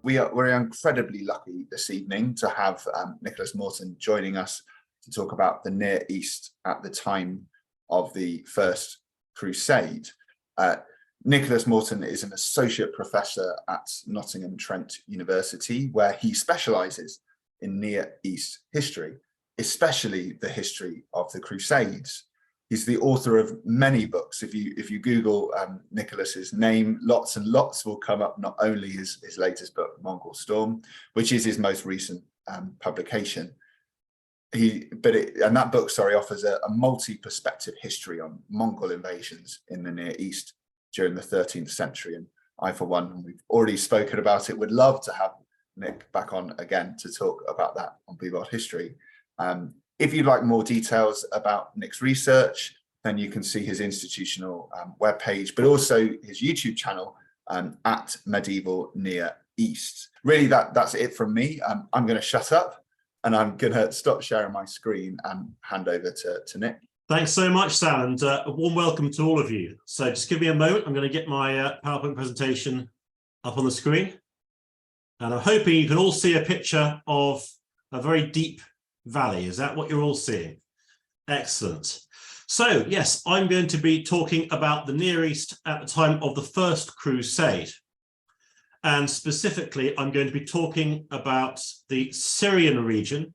we're incredibly lucky this evening to have Nicholas Morton joining us to talk about the Near East at the time of the First Crusade. Nicholas Morton is an associate professor at Nottingham Trent University, where he specialises in Near East history, especially the history of the Crusades. He's the author of many books. If you Google Nicholas's name, lots and lots will come up, not only his latest book, Mongol Storm, which is his most recent publication. And that book, offers a multi-perspective history on Mongol invasions in the Near East during the 13th century. And I, for one, and we've already spoken about it, would love to have Nick back on again to talk about that on BWorld History. If you'd like more details about Nick's research, then you can see his institutional webpage, but also his YouTube channel at Medieval Near East. Really, that's it from me. I'm going to shut up and I'm going to stop sharing my screen and hand over to Nick. Thanks so much, Sal, and a warm welcome to all of you. So just give me a moment. I'm going to get my PowerPoint presentation up on the screen. And I'm hoping you can all see a picture of a very deep valley. Is that what you're all seeing? Excellent. So yes, I'm going to be talking about the Near East at the time of the First Crusade. And specifically, I'm going to be talking about the Syrian region,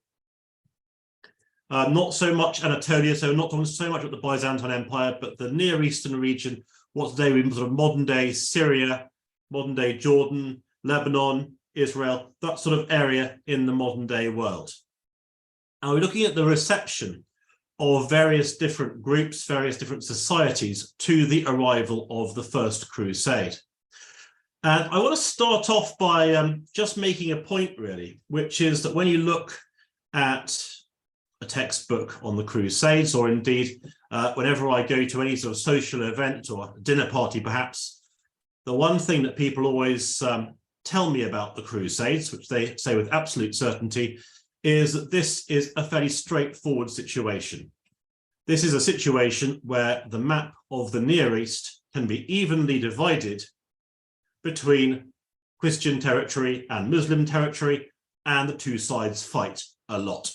not so much Anatolia, so not so much about the Byzantine Empire, but the Near Eastern region, what's today we sort of modern day Syria, modern day Jordan, Lebanon, Israel, that sort of area in the modern day world. Now we're looking at the reception of various different groups, various different societies to the arrival of the First Crusade. And I want to start off by just making a point, really, which is that when you look at a textbook on the Crusades, or indeed whenever I go to any sort of social event or dinner party, perhaps, the one thing that people always tell me about the Crusades, which they say with absolute certainty, is that this is a fairly straightforward situation. This is a situation where the map of the Near East can be evenly divided between Christian territory and Muslim territory, and the two sides fight a lot.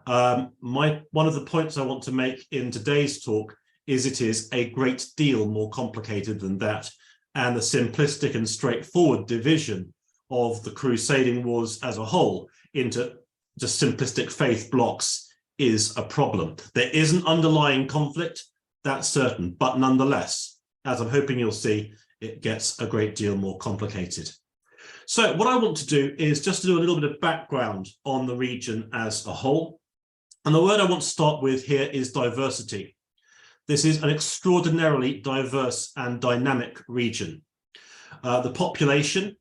One of the points I want to make in today's talk is it is a great deal more complicated than that, and the simplistic and straightforward division of the crusading wars as a whole into just simplistic faith blocks is a problem. There is an underlying conflict, that's certain, but nonetheless, as I'm hoping you'll see, it gets a great deal more complicated. So what I want to do is just to do a little bit of background on the region as a whole. And the word I want to start with here is diversity. This is an extraordinarily diverse and dynamic region. The population,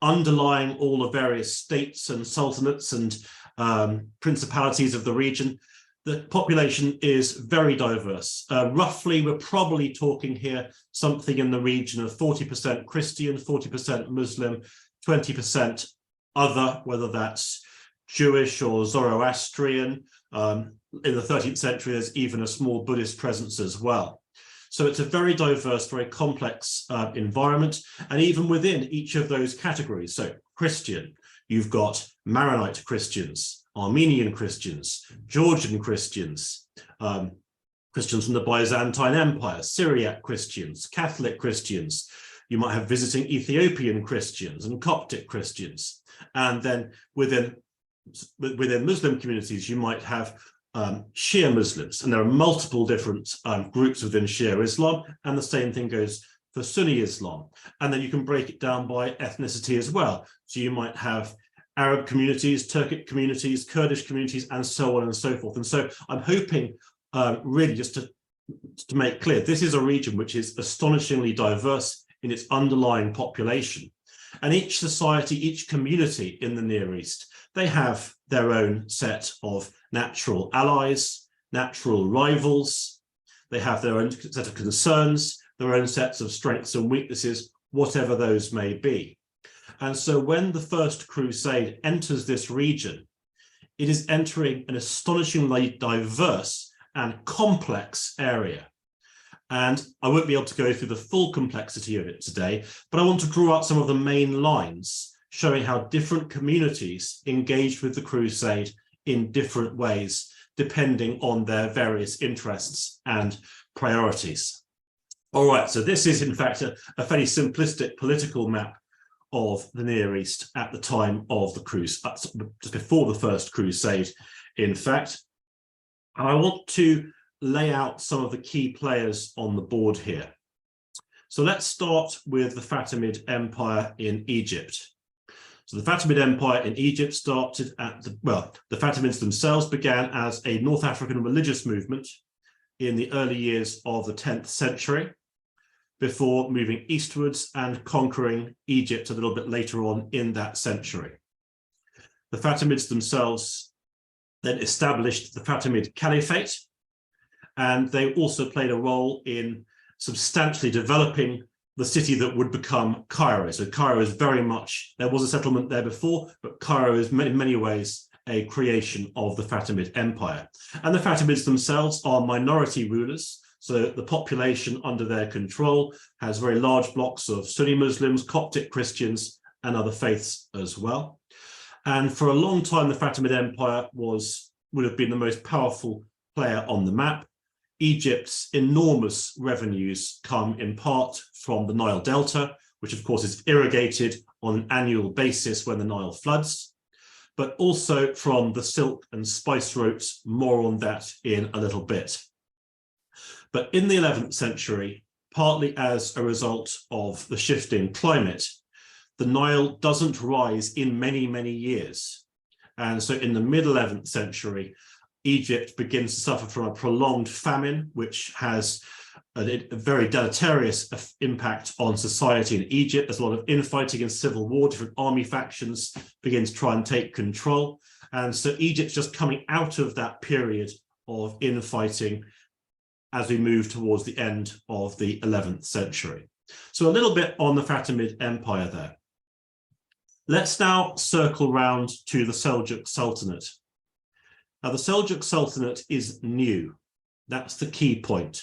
underlying all the various states and sultanates and principalities of the region, the population is very diverse. Roughly, we're probably talking here something in the region of 40% Christian, 40% Muslim, 20% other, whether that's Jewish or Zoroastrian. In the 13th century, there's even a small Buddhist presence as well. So it's a very diverse, very complex environment. And even within each of those categories, so Christian, you've got Maronite Christians, Armenian Christians, Georgian Christians, Christians from the Byzantine Empire, Syriac Christians, Catholic Christians. You might have visiting Ethiopian Christians and Coptic Christians. And then within Muslim communities, you might have Shia Muslims, and there are multiple different groups within Shia Islam, and the same thing goes for Sunni Islam. And then you can break it down by ethnicity as well. So you might have Arab communities, Turkic communities, Kurdish communities, and so on and so forth. And so I'm hoping really just to make clear, this is a region which is astonishingly diverse in its underlying population. And each society, each community in the Near East, they have their own set of natural allies, natural rivals. They have their own set of concerns, their own sets of strengths and weaknesses, whatever those may be. And so when the First Crusade enters this region, it is entering an astonishingly diverse and complex area. And I won't be able to go through the full complexity of it today, but I want to draw out some of the main lines showing how different communities engaged with the crusade in different ways, depending on their various interests and priorities. All right, so this is in fact a fairly simplistic political map of the Near East at the time of the Crusade, just before the First Crusade, in fact. And I want to lay out some of the key players on the board here. So let's start with the Fatimid Empire in Egypt. So the Fatimid Empire in Egypt started at the Fatimids themselves began as a North African religious movement in the early years of the 10th century, before moving eastwards and conquering Egypt a little bit later on in that century. The Fatimids themselves then established the Fatimid Caliphate, and they also played a role in substantially developing the city that would become Cairo. So Cairo is very much, there was a settlement there before, but Cairo is in many ways a creation of the Fatimid Empire. And the Fatimids themselves are minority rulers, so the population under their control has very large blocks of Sunni Muslims, Coptic Christians, and other faiths as well. And for a long time, the Fatimid Empire would have been the most powerful player on the map. Egypt's enormous revenues come in part from the Nile Delta, which of course is irrigated on an annual basis when the Nile floods, but also from the silk and spice routes. More on that in a little bit. But in the 11th century, partly as a result of the shifting climate, the Nile doesn't rise in many, many years. And so in the mid-11th century, Egypt begins to suffer from a prolonged famine, which has a very deleterious impact on society in Egypt. There's a lot of infighting and civil war, different army factions begin to try and take control. And so Egypt's just coming out of that period of infighting as we move towards the end of the 11th century. So a little bit on the Fatimid Empire there. Let's now circle round to the Seljuk Sultanate. Now, the Seljuk Sultanate is new. That's the key point.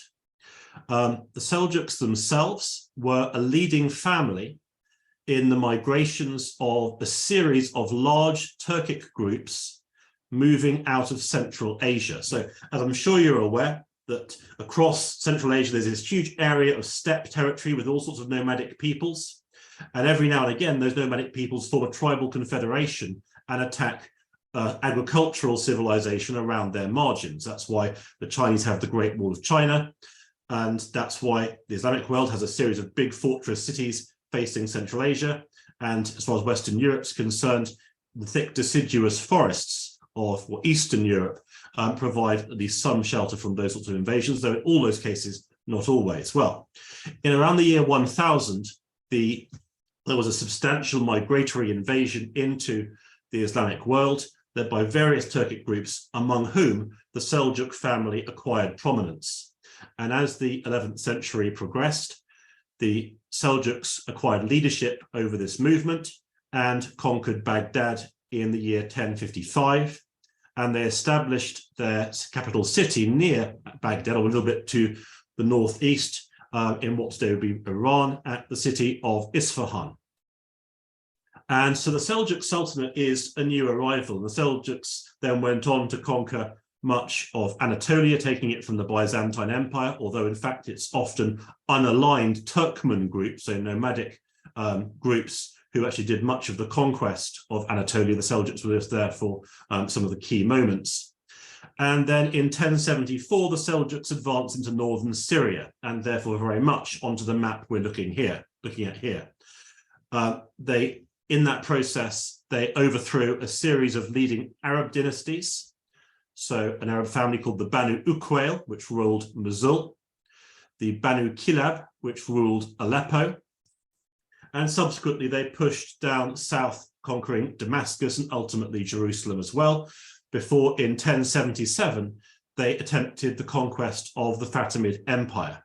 The Seljuks themselves were a leading family in the migrations of a series of large Turkic groups moving out of Central Asia. So, as I'm sure you're aware, that across Central Asia, there's this huge area of steppe territory with all sorts of nomadic peoples. And every now and again, those nomadic peoples form a tribal confederation and attack agricultural civilization around their margins. That's why the Chinese have the Great Wall of China. And that's why the Islamic world has a series of big fortress cities facing Central Asia. And as far as Western Europe's concerned, the thick deciduous forests of Eastern Europe provide at least some shelter from those sorts of invasions, though in all those cases, not always. Well, in around the year 1000, there was a substantial migratory invasion into the Islamic world, led by various Turkic groups, among whom the Seljuk family acquired prominence. And as the 11th century progressed, the Seljuks acquired leadership over this movement and conquered Baghdad in the year 1055. And they established their capital city near Baghdad, or a little bit to the northeast, in what today would be Iran, at the city of Isfahan. And so the Seljuk Sultanate is a new arrival. The Seljuks then went on to conquer much of Anatolia, taking it from the Byzantine Empire, although in fact it's often unaligned Turkmen groups, so nomadic groups who actually did much of the conquest of Anatolia. The Seljuks were just there for some of the key moments. And then in 1074, the Seljuks advanced into northern Syria, and therefore very much onto the map we're looking at here. In that process, they overthrew a series of leading Arab dynasties. So an Arab family called the Banu Uqayl, which ruled Mosul, the Banu Kilab, which ruled Aleppo, and subsequently they pushed down south, conquering Damascus and ultimately Jerusalem as well, before in 1077 they attempted the conquest of the Fatimid Empire,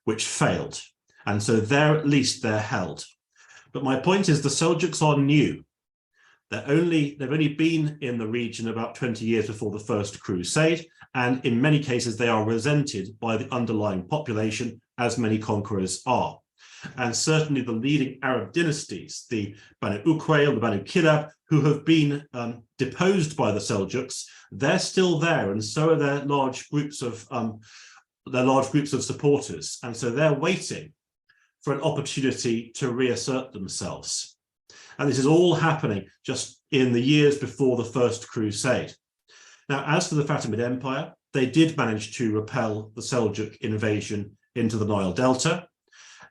which failed. And so there at least they're held. But my point is the Seljuks are new. They've only been in the region about 20 years before the First Crusade, and in many cases they are resented by the underlying population, as many conquerors are. And certainly the leading Arab dynasties, the Banu Uqayl, the Banu Kilab, who have been deposed by the Seljuks, they're still there, and so are their large groups of supporters. And so they're waiting for an opportunity to reassert themselves. And this is all happening just in the years before the First Crusade. Now, as for the Fatimid Empire, they did manage to repel the Seljuk invasion into the Nile Delta,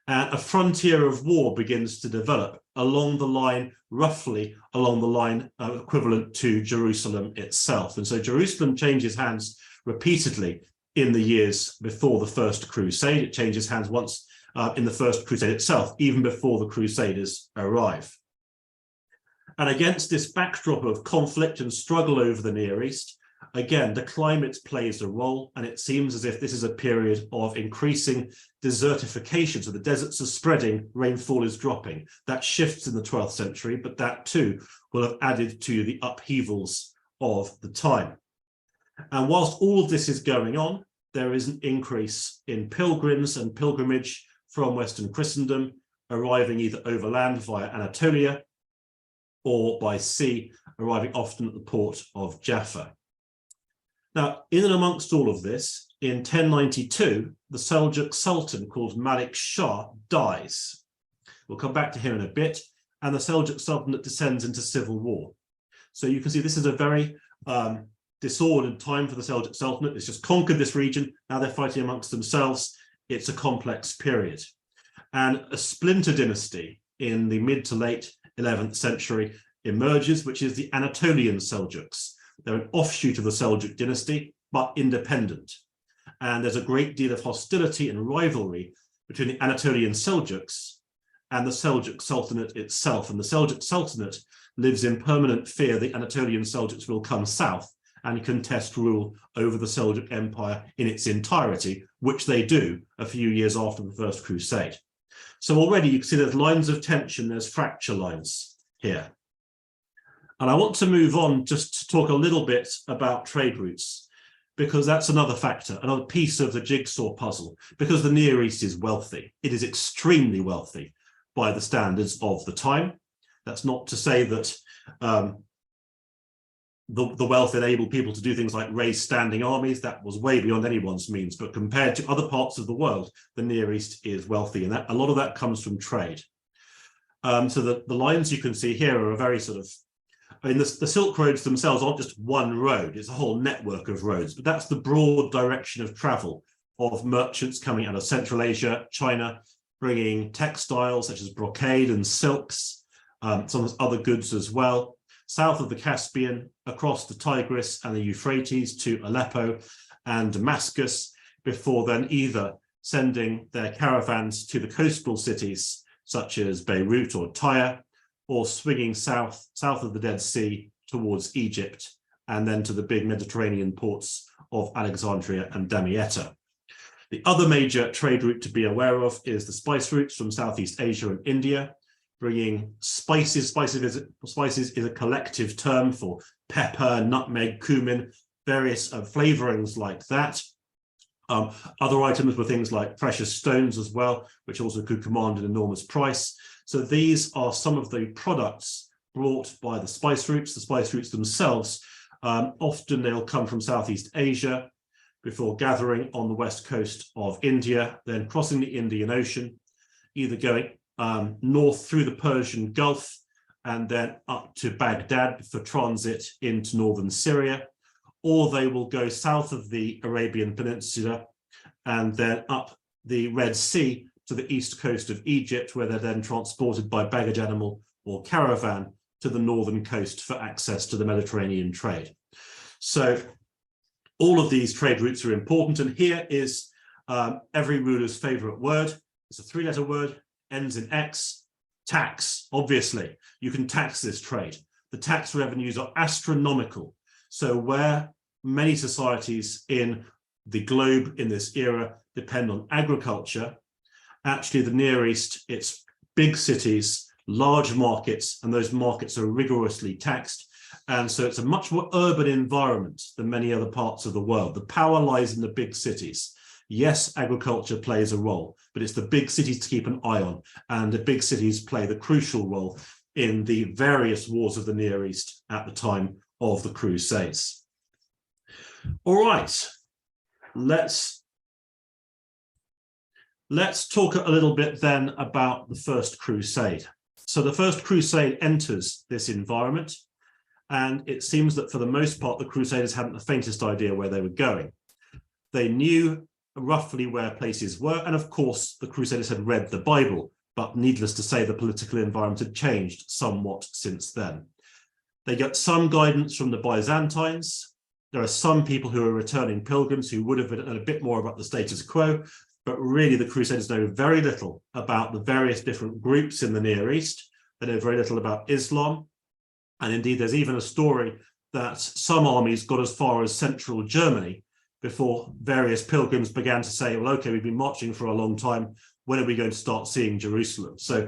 and a frontier of war begins to develop along the line, roughly along the line equivalent to Jerusalem itself. And so Jerusalem changes hands repeatedly in the years before the First Crusade. It changes hands once in the First Crusade itself, even before the Crusaders arrive. And against this backdrop of conflict and struggle over the Near East, again, the climate plays a role, and it seems as if this is a period of increasing desertification. So the deserts are spreading, rainfall is dropping. That shifts in the 12th century, but that too will have added to the upheavals of the time. And whilst all of this is going on, there is an increase in pilgrims and pilgrimage from Western Christendom, arriving either overland via Anatolia or by sea, arriving often at the port of Jaffa. Now, in and amongst all of this, in 1092, the Seljuk Sultan called Malik Shah dies. We'll come back to him in a bit, and the Seljuk Sultanate descends into civil war. So you can see this is a very disordered time for the Seljuk Sultanate. It's just conquered this region. Now they're fighting amongst themselves. It's a complex period. And a splinter dynasty in the mid to late 11th century emerges, which is the Anatolian Seljuks. They're an offshoot of the Seljuk dynasty, but independent. And there's a great deal of hostility and rivalry between the Anatolian Seljuks and the Seljuk Sultanate itself. And the Seljuk Sultanate lives in permanent fear the Anatolian Seljuks will come south and contest rule over the Seljuk Empire in its entirety, which they do a few years after the First Crusade. So already you can see there's lines of tension, there's fracture lines here. And I want to move on just to talk a little bit about trade routes, because that's another factor, another piece of the jigsaw puzzle, because the Near East is wealthy. It is extremely wealthy by the standards of the time. That's not to say that the wealth enabled people to do things like raise standing armies. That was way beyond anyone's means. But compared to other parts of the world, the Near East is wealthy, and a lot of that comes from trade. So the lines you can see here are a very sort of, I mean, the Silk Roads themselves aren't just one road, it's a whole network of roads, but that's the broad direction of travel of merchants coming out of Central Asia, China, bringing textiles such as brocade and silks, some other goods as well, south of the Caspian, across the Tigris and the Euphrates to Aleppo and Damascus, before then either sending their caravans to the coastal cities such as Beirut or Tyre, or swinging south of the Dead Sea towards Egypt, and then to the big Mediterranean ports of Alexandria and Damietta. The other major trade route to be aware of is the spice routes from Southeast Asia and India, bringing spices. Spices is a collective term for pepper, nutmeg, cumin, various flavorings like that. Other items were things like precious stones as well, which also could command an enormous price. So these are some of the products brought by the spice routes. The spice routes themselves, often they'll come from Southeast Asia before gathering on the west coast of India, then crossing the Indian Ocean, either going north through the Persian Gulf and then up to Baghdad for transit into northern Syria, or they will go south of the Arabian Peninsula and then up the Red Sea to the east coast of Egypt, where they're then transported by baggage animal or caravan to the northern coast for access to the Mediterranean trade. So all of these trade routes are important, and here is every ruler's favorite word. It's a three-letter word, ends in X, tax. Obviously, you can tax this trade. The tax revenues are astronomical. So where many societies in the globe in this era depend on agriculture, actually the Near East, its big cities large markets, and those markets are rigorously taxed. And so it's a much more urban environment than many other parts of the world. The power lies in the big cities. Yes, agriculture plays a role, but it's the big cities to keep an eye on. And the big cities play the crucial role in the various wars of the Near East at the time of the Crusades. All right, let's talk a little bit then about the First Crusade. So the First Crusade enters this environment, and it seems that for the most part, the Crusaders hadn't the faintest idea where they were going. They knew roughly where places were, and of course, the Crusaders had read the Bible, but needless to say, the political environment had changed somewhat since then. They get some guidance from the Byzantines. There are some people who are returning pilgrims who would have known a bit more about the status quo, but really the Crusaders know very little about the various different groups in the Near East. They know very little about Islam. And indeed, there's even a story that some armies got as far as central Germany before various pilgrims began to say, well, okay, we've been marching for a long time. When are we going to start seeing Jerusalem? So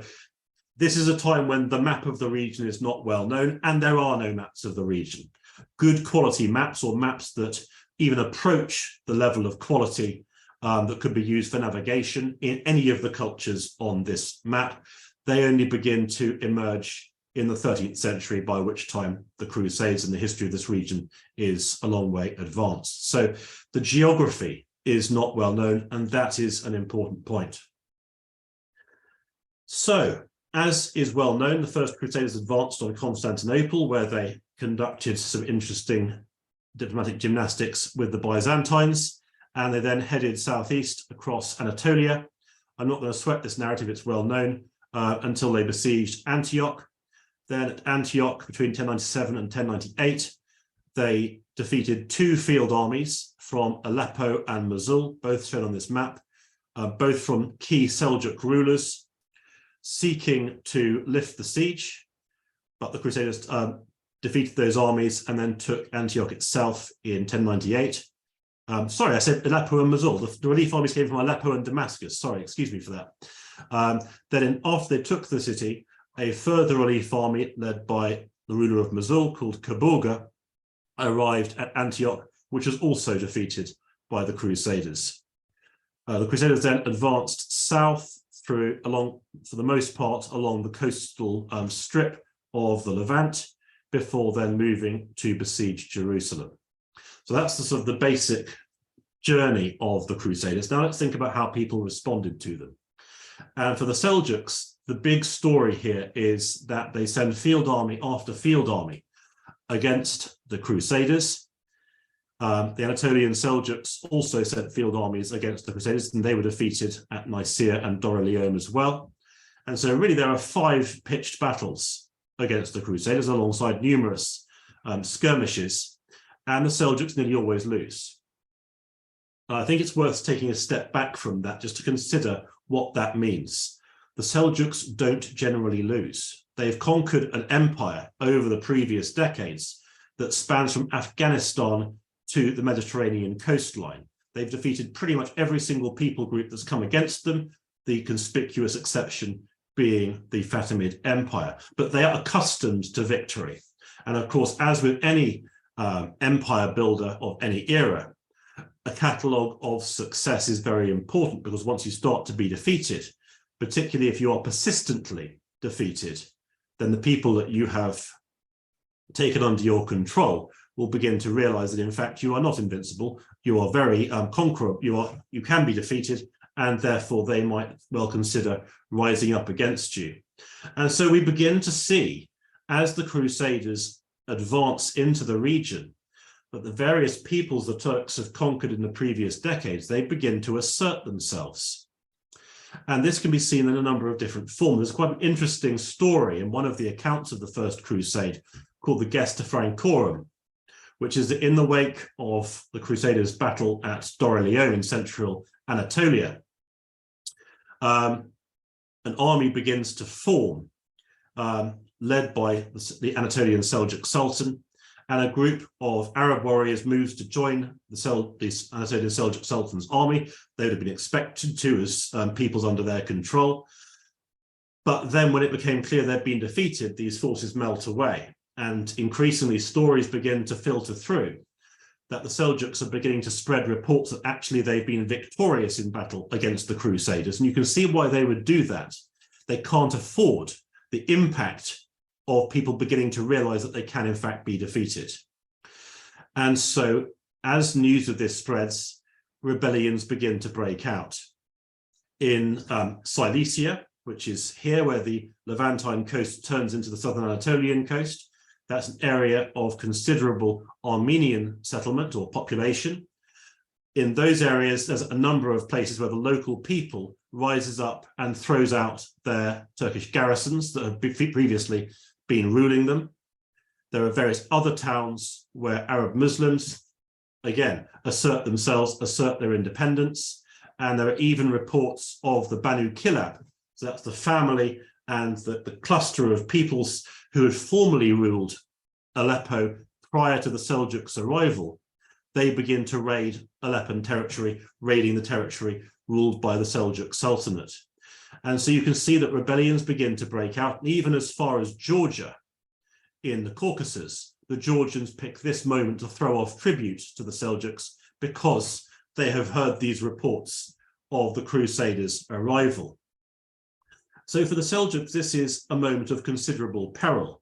this is a time when the map of the region is not well known, and there are no maps of the region. Good quality maps, or maps that even approach the level of quality that could be used for navigation in any of the cultures on this map, they only begin to emerge in the 13th century, by which time the Crusades and the history of this region is a long way advanced. So the geography is not well known, and that is an important point. So, as is well known, the First Crusaders advanced on Constantinople, where they conducted some interesting diplomatic gymnastics with the Byzantines, and they then headed southeast across Anatolia. I'm not going to sweat this narrative, it's well known, until they besieged Antioch. Then at Antioch, between 1097 and 1098, they defeated two field armies from Aleppo and Mosul, both shown on this map, both from key Seljuk rulers, seeking to lift the siege, but the Crusaders defeated those armies and then took Antioch itself in 1098. Sorry, I said Aleppo and Mosul. The relief armies came from Aleppo and Damascus. Sorry, excuse me for that. Then after they took the city, a further relief army led by the ruler of Mosul called Kaburga arrived at Antioch, which was also defeated by the Crusaders. The Crusaders then advanced south through along, for the most part, along the coastal strip of the Levant, before then moving to besiege Jerusalem. So that's the sort of the basic journey of the Crusaders. Now let's think about how people responded to them. And for the Seljuks, the big story here is that they send field army after field army against the Crusaders. The Anatolian Seljuks also sent field armies against the Crusaders, and they were defeated at Nicaea and Dorylaeum as well. And so really there are 5 pitched battles against the Crusaders alongside numerous skirmishes, and the Seljuks nearly always lose. I think it's worth taking a step back from that just to consider what that means. The Seljuks don't generally lose. They've conquered an empire over the previous decades that spans from Afghanistan to the Mediterranean coastline. They've defeated pretty much every single people group that's come against them, the conspicuous exception being the Fatimid Empire. But they are accustomed to victory. And of course, as with any empire builder of any era, a catalogue of success is very important, because once you start to be defeated, particularly if you are persistently defeated, then the people that you have taken under your control will begin to realize that in fact you are not invincible, you are very conquerable, you can be defeated, and therefore they might well consider rising up against you. And so we begin to see, as the Crusaders advance into the region, that the various peoples the Turks have conquered in the previous decades, they begin to assert themselves. And this can be seen in a number of different forms. There's quite an interesting story in one of the accounts of the First Crusade called the Gesta Francorum, which is that in the wake of the Crusaders' battle at Dorylaeum in central Anatolia, an army begins to form, led by the Anatolian Seljuk Sultan, and a group of Arab warriors moves to join the Anatolian Seljuk Sultan's army. They would have been expected to as peoples under their control. But then when it became clear they'd been defeated, these forces melt away. And increasingly stories begin to filter through that the Seljuks are beginning to spread reports that actually they've been victorious in battle against the Crusaders. And you can see why they would do that. They can't afford the impact of people beginning to realize that they can in fact be defeated. And so as news of this spreads, rebellions begin to break out. In Silesia, which is here where the Levantine coast turns into the southern Anatolian coast, that's an area of considerable Armenian settlement or population. In those areas, there's a number of places where the local people rises up and throws out their Turkish garrisons that have previously been ruling them. There are various other towns where Arab Muslims, again, assert themselves, assert their independence. And there are even reports of the Banu Kilab, so that's the family and the cluster of peoples who had formerly ruled Aleppo prior to the Seljuks' arrival. They begin to raid Aleppan territory, raiding the territory ruled by the Seljuk sultanate. And so you can see that rebellions begin to break out, and even as far as Georgia in the Caucasus, the Georgians pick this moment to throw off tribute to the Seljuks because they have heard these reports of the Crusaders' arrival. So for the Seljuks, this is a moment of considerable peril.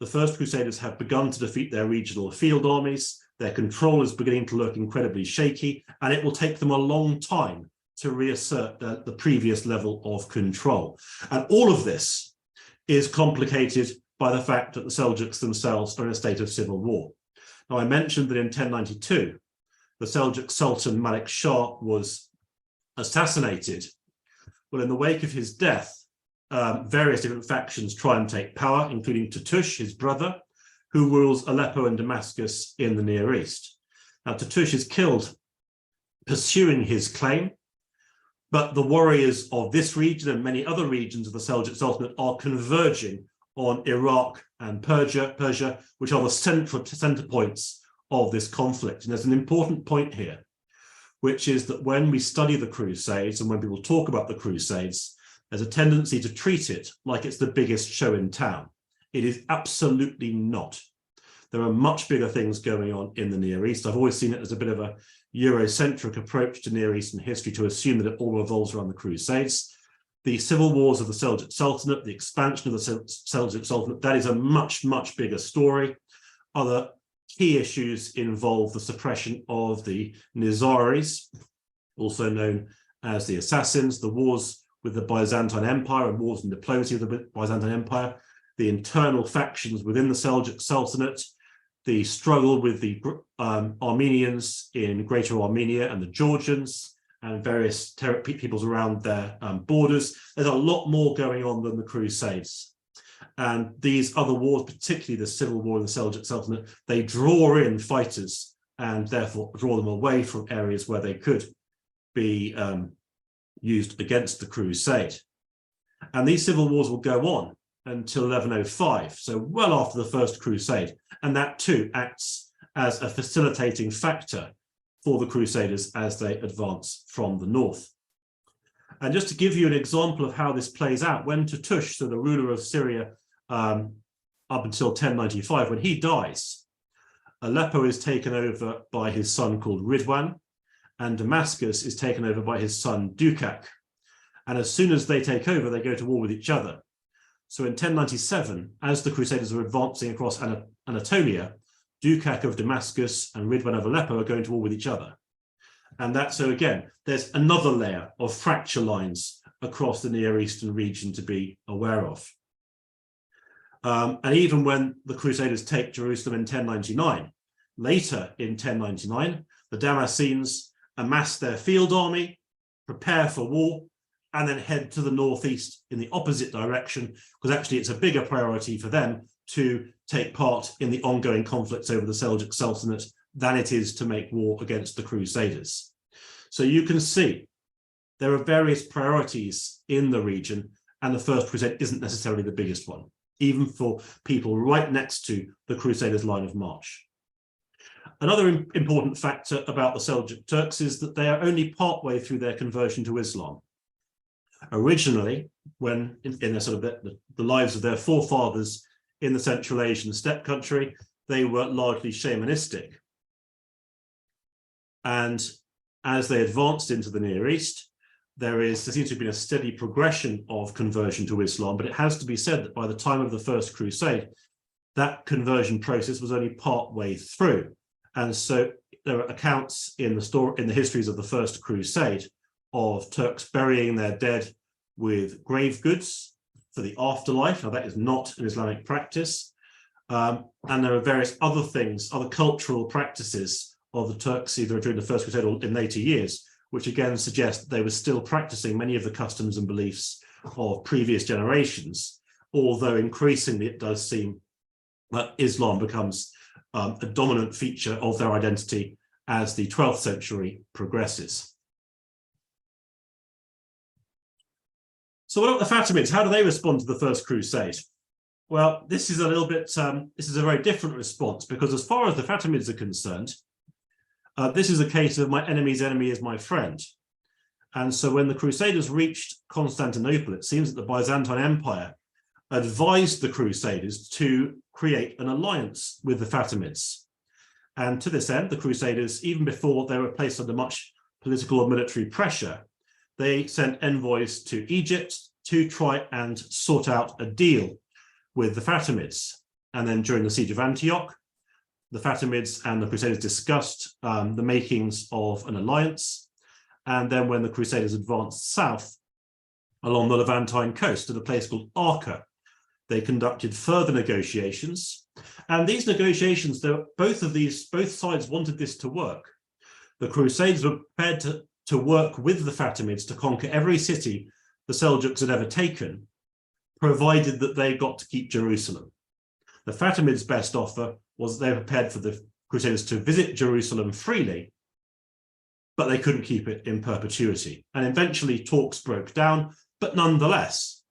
The First Crusaders have begun to defeat their regional field armies. Their control is beginning to look incredibly shaky, and it will take them a long time to reassert the previous level of control. And all of this is complicated by the fact that the Seljuks themselves are in a state of civil war. Now, I mentioned that in 1092, the Seljuk Sultan Malik Shah was assassinated. Well, in the wake of his death, various different factions try and take power, including Tutush, his brother, who rules Aleppo and Damascus in the Near East. Now, Tutush is killed pursuing his claim, but the warriors of this region and many other regions of the Seljuk Sultanate are converging on Iraq and Persia, which are the center points of this conflict. And there's an important point here, which is that when we study the Crusades and when people talk about the Crusades, there's a tendency to treat it like it's the biggest show in town. It is absolutely not. There are much bigger things going on in the Near East. I've always seen it as a bit of a Eurocentric approach to Near Eastern history to assume that it all revolves around the Crusades. The civil wars of the Seljuk Sultanate, the expansion of the Seljuk Sultanate, that is a much, much bigger story. Other key issues involve the suppression of the Nizaris, also known as the Assassins, the wars with the Byzantine Empire and wars and diplomacy of the Byzantine Empire, the internal factions within the Seljuk Sultanate, the struggle with the Armenians in Greater Armenia and the Georgians and various peoples around their borders. There's a lot more going on than the Crusades. And these other wars, particularly the civil war in the Seljuk Sultanate, they draw in fighters and therefore draw them away from areas where they could be used against the Crusade. And these civil wars will go on until 1105, so well after the First Crusade. And that too acts as a facilitating factor for the Crusaders as they advance from the north. And just to give you an example of how this plays out, when Tutush, so the ruler of Syria up until 1095, when he dies, Aleppo is taken over by his son called Ridwan, and Damascus is taken over by his son Dukak. And as soon as they take over, they go to war with each other. So in 1097, as the Crusaders are advancing across Anatolia, Dukak of Damascus and Ridwan of Aleppo are going to war with each other. And that, so again, there's another layer of fracture lines across the Near Eastern region to be aware of. And even when the Crusaders take Jerusalem in 1099, later in 1099, the Damascenes amass their field army, prepare for war, and then head to the northeast in the opposite direction, because actually it's a bigger priority for them to take part in the ongoing conflicts over the Seljuk Sultanate than it is to make war against the Crusaders. So you can see there are various priorities in the region, and the First Crusade isn't necessarily the biggest one, even for people right next to the Crusaders' line of march. Another important factor about the Seljuk Turks is that they are only partway through their conversion to Islam. Originally, when in a sort of the lives of their forefathers in the Central Asian steppe country, they were largely shamanistic. And as they advanced into the Near East, there seems to have been a steady progression of conversion to Islam, but it has to be said that by the time of the First Crusade, that conversion process was only part way through. And so there are accounts in the histories of the First Crusade of Turks burying their dead with grave goods for the afterlife. Now, that is not an Islamic practice. And there are various other things, other cultural practices of the Turks, either during the First Crusade or in later years, which again suggest that they were still practicing many of the customs and beliefs of previous generations, although increasingly it does seem that Islam becomes a dominant feature of their identity as the 12th century progresses. So what about the Fatimids? How do they respond to the First Crusade? Well, this is a little bit, this is a very different response, because as far as the Fatimids are concerned, this is a case of my enemy's enemy is my friend. And so when the Crusaders reached Constantinople, it seems that the Byzantine Empire advised the Crusaders to create an alliance with the Fatimids. And to this end, the Crusaders, even before they were placed under much political or military pressure, they sent envoys to Egypt to try and sort out a deal with the Fatimids. And then during the siege of Antioch, the Fatimids and the Crusaders discussed the makings of an alliance. And then when the Crusaders advanced south along the Levantine coast to the place called Arca, they conducted further negotiations. And these negotiations, both sides wanted this to work. The Crusaders were prepared to work with the Fatimids to conquer every city the Seljuks had ever taken, provided that they got to keep Jerusalem. The Fatimids' best offer was they were prepared for the Crusaders to visit Jerusalem freely, but they couldn't keep it in perpetuity. And eventually talks broke down, but nonetheless,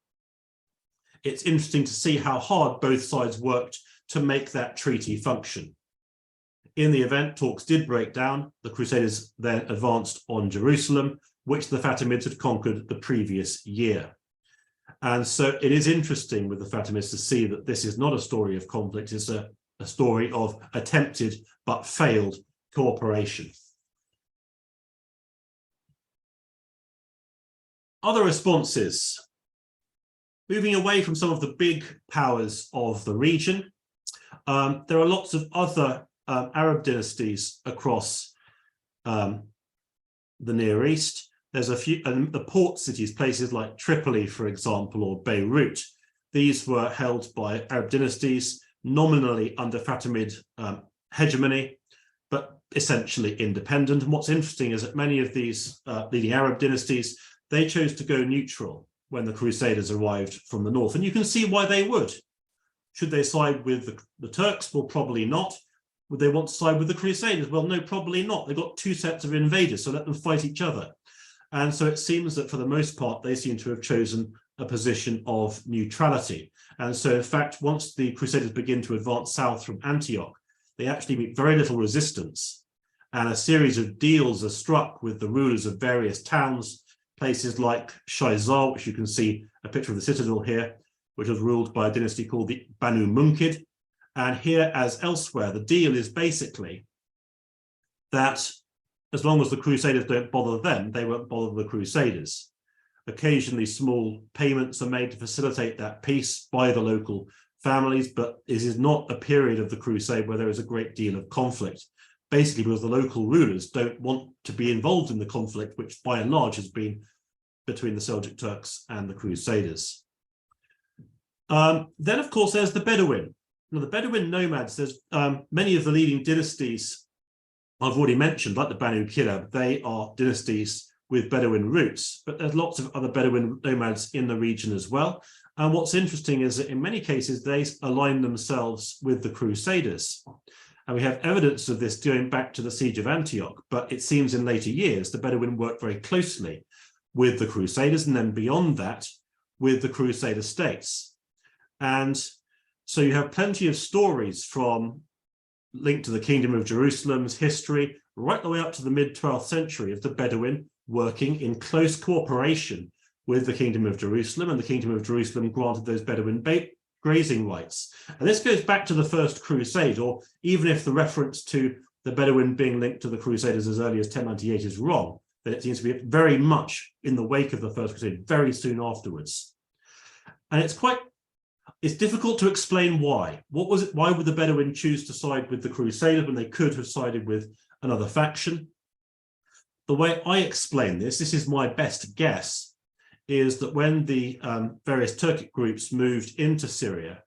it's interesting to see how hard both sides worked to make that treaty function. In the event, talks did break down. The Crusaders then advanced on Jerusalem, which the Fatimids had conquered the previous year. And so it is interesting with the Fatimids to see that this is not a story of conflict, it's a story of attempted but failed cooperation. Other responses. Moving away from some of the big powers of the region, there are lots of other Arab dynasties across the Near East. There's a few, the port cities, places like Tripoli, for example, or Beirut. These were held by Arab dynasties, nominally under Fatimid hegemony, but essentially independent. And what's interesting is that many of these leading Arab dynasties, they chose to go neutral when the Crusaders arrived from the north. And you can see why they would. Should they side with the Turks? Well, probably not. Would they want to side with the Crusaders? Well, no, probably not. They've got two sets of invaders, so let them fight each other. And so it seems that for the most part, they seem to have chosen a position of neutrality. And so, in fact, once the Crusaders begin to advance south from Antioch, they actually meet very little resistance. And a series of deals are struck with the rulers of various towns, places like Shaizar, which you can see a picture of the citadel here, which was ruled by a dynasty called the Banu Munkid. And here, as elsewhere, the deal is basically that as long as the Crusaders don't bother them, they won't bother the Crusaders. Occasionally, small payments are made to facilitate that peace by the local families, but it is not a period of the Crusade where there is a great deal of conflict, basically because the local rulers don't want to be involved in the conflict, which by and large has been between the Seljuk Turks and the Crusaders. Then, of course, there's the Bedouin. Now, the Bedouin nomads, there's many of the leading dynasties I've already mentioned, like the Banu Kilab, they are dynasties with Bedouin roots, but there's lots of other Bedouin nomads in the region as well. And what's interesting is that in many cases, they align themselves with the Crusaders. And we have evidence of this going back to the siege of Antioch, but it seems in later years, the Bedouin worked very closely with the Crusaders, and then beyond that, with the Crusader states. And so you have plenty of stories from linked to the Kingdom of Jerusalem's history, right the way up to the mid-12th century of the Bedouin working in close cooperation with the Kingdom of Jerusalem, and the Kingdom of Jerusalem granted those Bedouin grazing rights. And this goes back to the First Crusade, or even if the reference to the Bedouin being linked to the Crusaders as early as 1098 is wrong, then it seems to be very much in the wake of the First Crusade, very soon afterwards. And it's difficult to explain why. What was it? Why would the Bedouin choose to side with the Crusaders when they could have sided with another faction? The way I explain this is my best guess, is that when the various Turkic groups moved into Syria,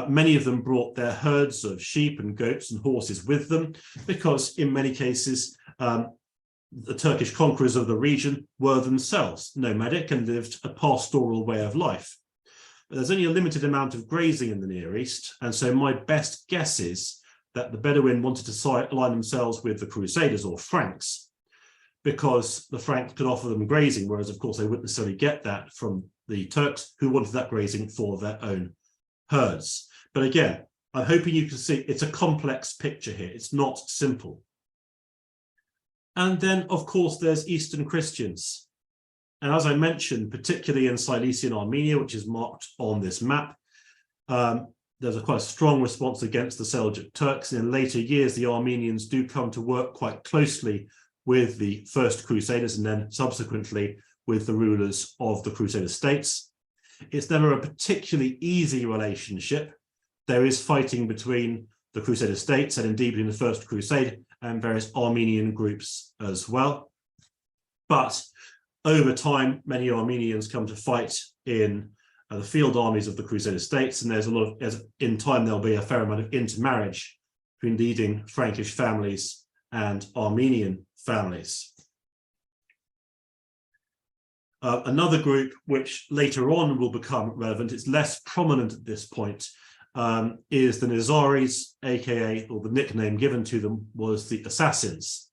many of them brought their herds of sheep and goats and horses with them, because in many cases, the Turkish conquerors of the region were themselves nomadic and lived a pastoral way of life. But there's only a limited amount of grazing in the Near East, and so my best guess is that the Bedouin wanted to align themselves with the Crusaders or Franks, because the Franks could offer them grazing, whereas of course they wouldn't necessarily get that from the Turks, who wanted that grazing for their own herds. But again, I'm hoping you can see it's a complex picture here. It's not simple. And then, of course, there's Eastern Christians. And as I mentioned, particularly in Cilician Armenia, which is marked on this map, there's a quite strong response against the Seljuk Turks. And in later years, the Armenians do come to work quite closely with the First Crusaders and then subsequently with the rulers of the Crusader states. It's never a particularly easy relationship. There is fighting between the Crusader states and indeed in the First Crusade and various Armenian groups as well. But over time, many Armenians come to fight in the field armies of the Crusader states, and there's a lot of, in time, there'll be a fair amount of intermarriage between leading Frankish families and Armenian families. Another group which later on will become relevant, it's less prominent at this point, is the Nizaris, aka, or the nickname given to them was the Assassins.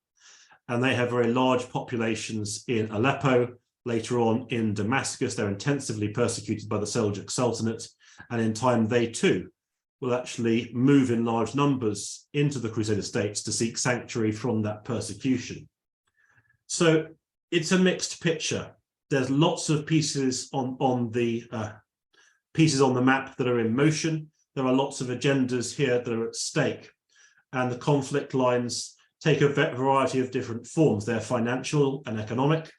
And they have very large populations in Aleppo, later on in Damascus. They're intensively persecuted by the Seljuk Sultanate, and in time they too will actually move in large numbers into the Crusader states to seek sanctuary from that persecution. So it's a mixed picture. There's lots of pieces on the map that are in motion. There are lots of agendas here that are at stake, and the conflict lines take a variety of different forms. They're financial and economic.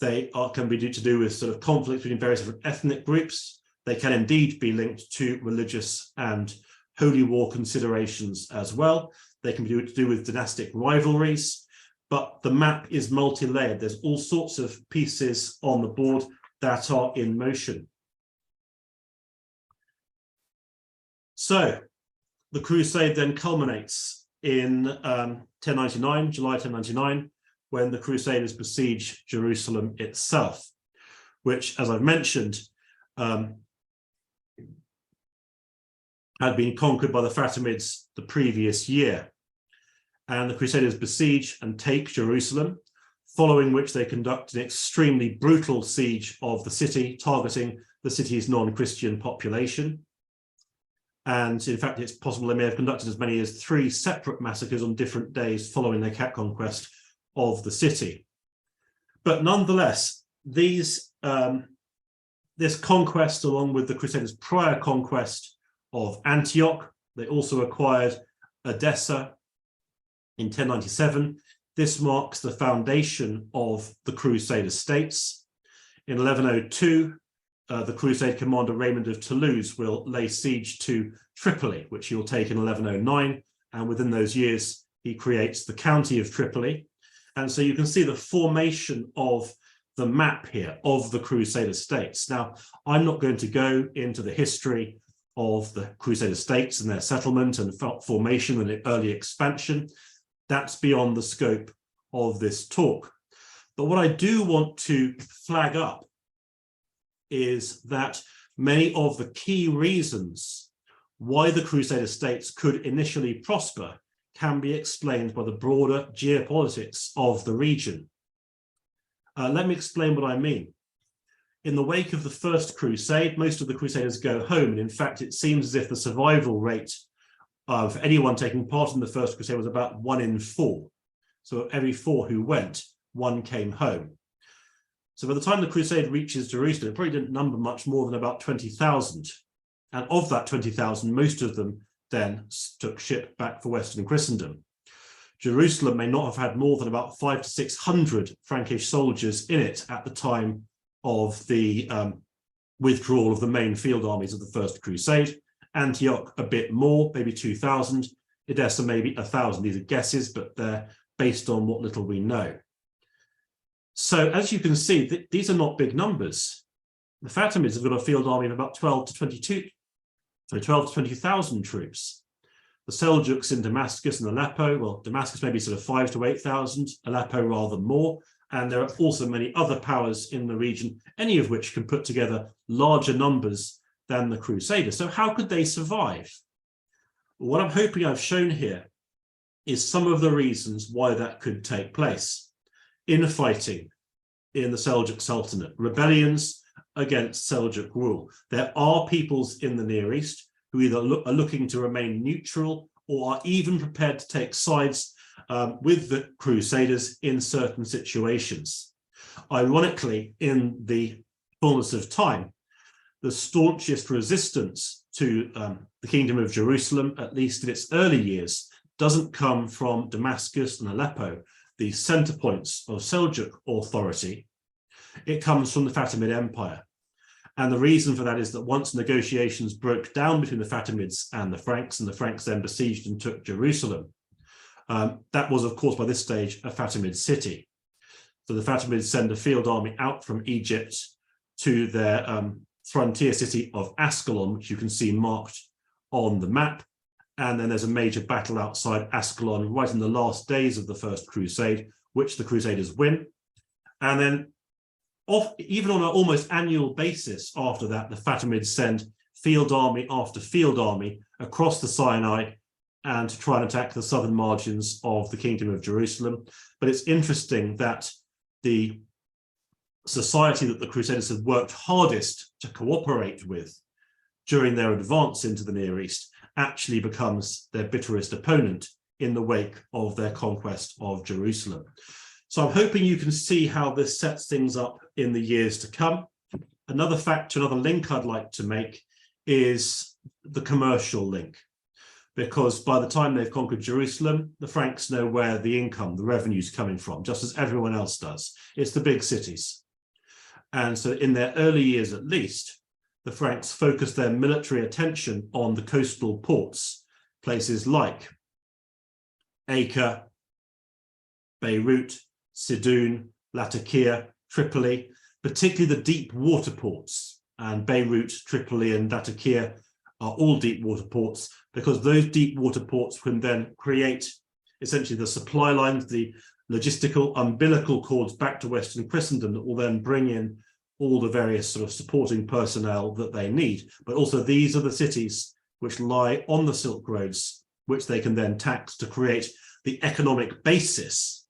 They can be to do with sort of conflict between various different ethnic groups. They can indeed be linked to religious and holy war considerations as well. They can be to do with dynastic rivalries, but the map is multi-layered. There's all sorts of pieces on the board that are in motion. So the crusade then culminates in 1099, July 1099, when the Crusaders besiege Jerusalem itself, which, as I've mentioned, had been conquered by the Fatimids the previous year. And the Crusaders besiege and take Jerusalem, following which they conduct an extremely brutal siege of the city, targeting the city's non-Christian population. And in fact, it's possible they may have conducted as many as 3 separate massacres on different days following their conquest of the city. But nonetheless, this conquest, along with the Crusaders' prior conquest of Antioch, they also acquired Edessa in 1097. This marks the foundation of the Crusader states. In 1102, the Crusade commander Raymond of Toulouse will lay siege to Tripoli, which he will take in 1109. And within those years, he creates the county of Tripoli. And so you can see the formation of the map here of the Crusader states. Now, I'm not going to go into the history of the Crusader states and their settlement and formation and early expansion. That's beyond the scope of this talk. But what I do want to flag up is that many of the key reasons why the Crusader states could initially prosper can be explained by the broader geopolitics of the region. Let me explain what I mean. In the wake of the First Crusade, most of the Crusaders go home, and in fact, it seems as if the survival rate of anyone taking part in the First Crusade was about 1 in 4. So every 4 who went, 1 came home. So by the time the crusade reaches Jerusalem, it probably didn't number much more than about 20,000. And of that 20,000, most of them then took ship back for Western Christendom. Jerusalem may not have had more than about 500 to 600 Frankish soldiers in it at the time of the withdrawal of the main field armies of the First Crusade. Antioch a bit more, maybe 2,000. Edessa maybe 1,000. These are guesses, but they're based on what little we know. So as you can see, these are not big numbers. The Fatimids have got a field army of about 12 to 20,000 troops. The Seljuks in Damascus and Aleppo, well, Damascus maybe sort of 5 to 8,000, Aleppo rather more. And there are also many other powers in the region, any of which can put together larger numbers than the Crusaders. So how could they survive? What I'm hoping I've shown here is some of the reasons why that could take place. Infighting in the Seljuk Sultanate, rebellions against Seljuk rule. There are peoples in the Near East who either are looking to remain neutral or are even prepared to take sides with the Crusaders in certain situations. Ironically, in the fullness of time, the staunchest resistance to the Kingdom of Jerusalem, at least in its early years, doesn't come from Damascus and Aleppo, the center points of Seljuk authority. It comes from the Fatimid Empire. And the reason for that is that once negotiations broke down between the Fatimids and the Franks then besieged and took Jerusalem, that was, of course, by this stage, a Fatimid city. So the Fatimids send a field army out from Egypt to their frontier city of Ascalon, which you can see marked on the map. And then there's a major battle outside Ascalon right in the last days of the First Crusade, which the Crusaders win. And then even on an almost annual basis after that, the Fatimids send field army after field army across the Sinai and to try and attack the southern margins of the Kingdom of Jerusalem. But it's interesting that the society that the Crusaders had worked hardest to cooperate with during their advance into the Near East actually becomes their bitterest opponent in the wake of their conquest of Jerusalem. So I'm hoping you can see how this sets things up in the years to come. Another factor, another link I'd like to make is the commercial link, because by the time they've conquered Jerusalem, the Franks know where the income, the revenue is coming from, just as everyone else does. It's the big cities. And so in their early years, at least, the Franks focused their military attention on the coastal ports, places like Acre, Beirut, Sidon, Latakia, Tripoli, particularly the deep water ports. And Beirut, Tripoli, and Latakia are all deep water ports, because those deep water ports can then create essentially the supply lines, the logistical umbilical cords back to Western Christendom that will then bring in all the various sort of supporting personnel that they need. But also these are the cities which lie on the Silk Roads, which they can then tax to create the economic basis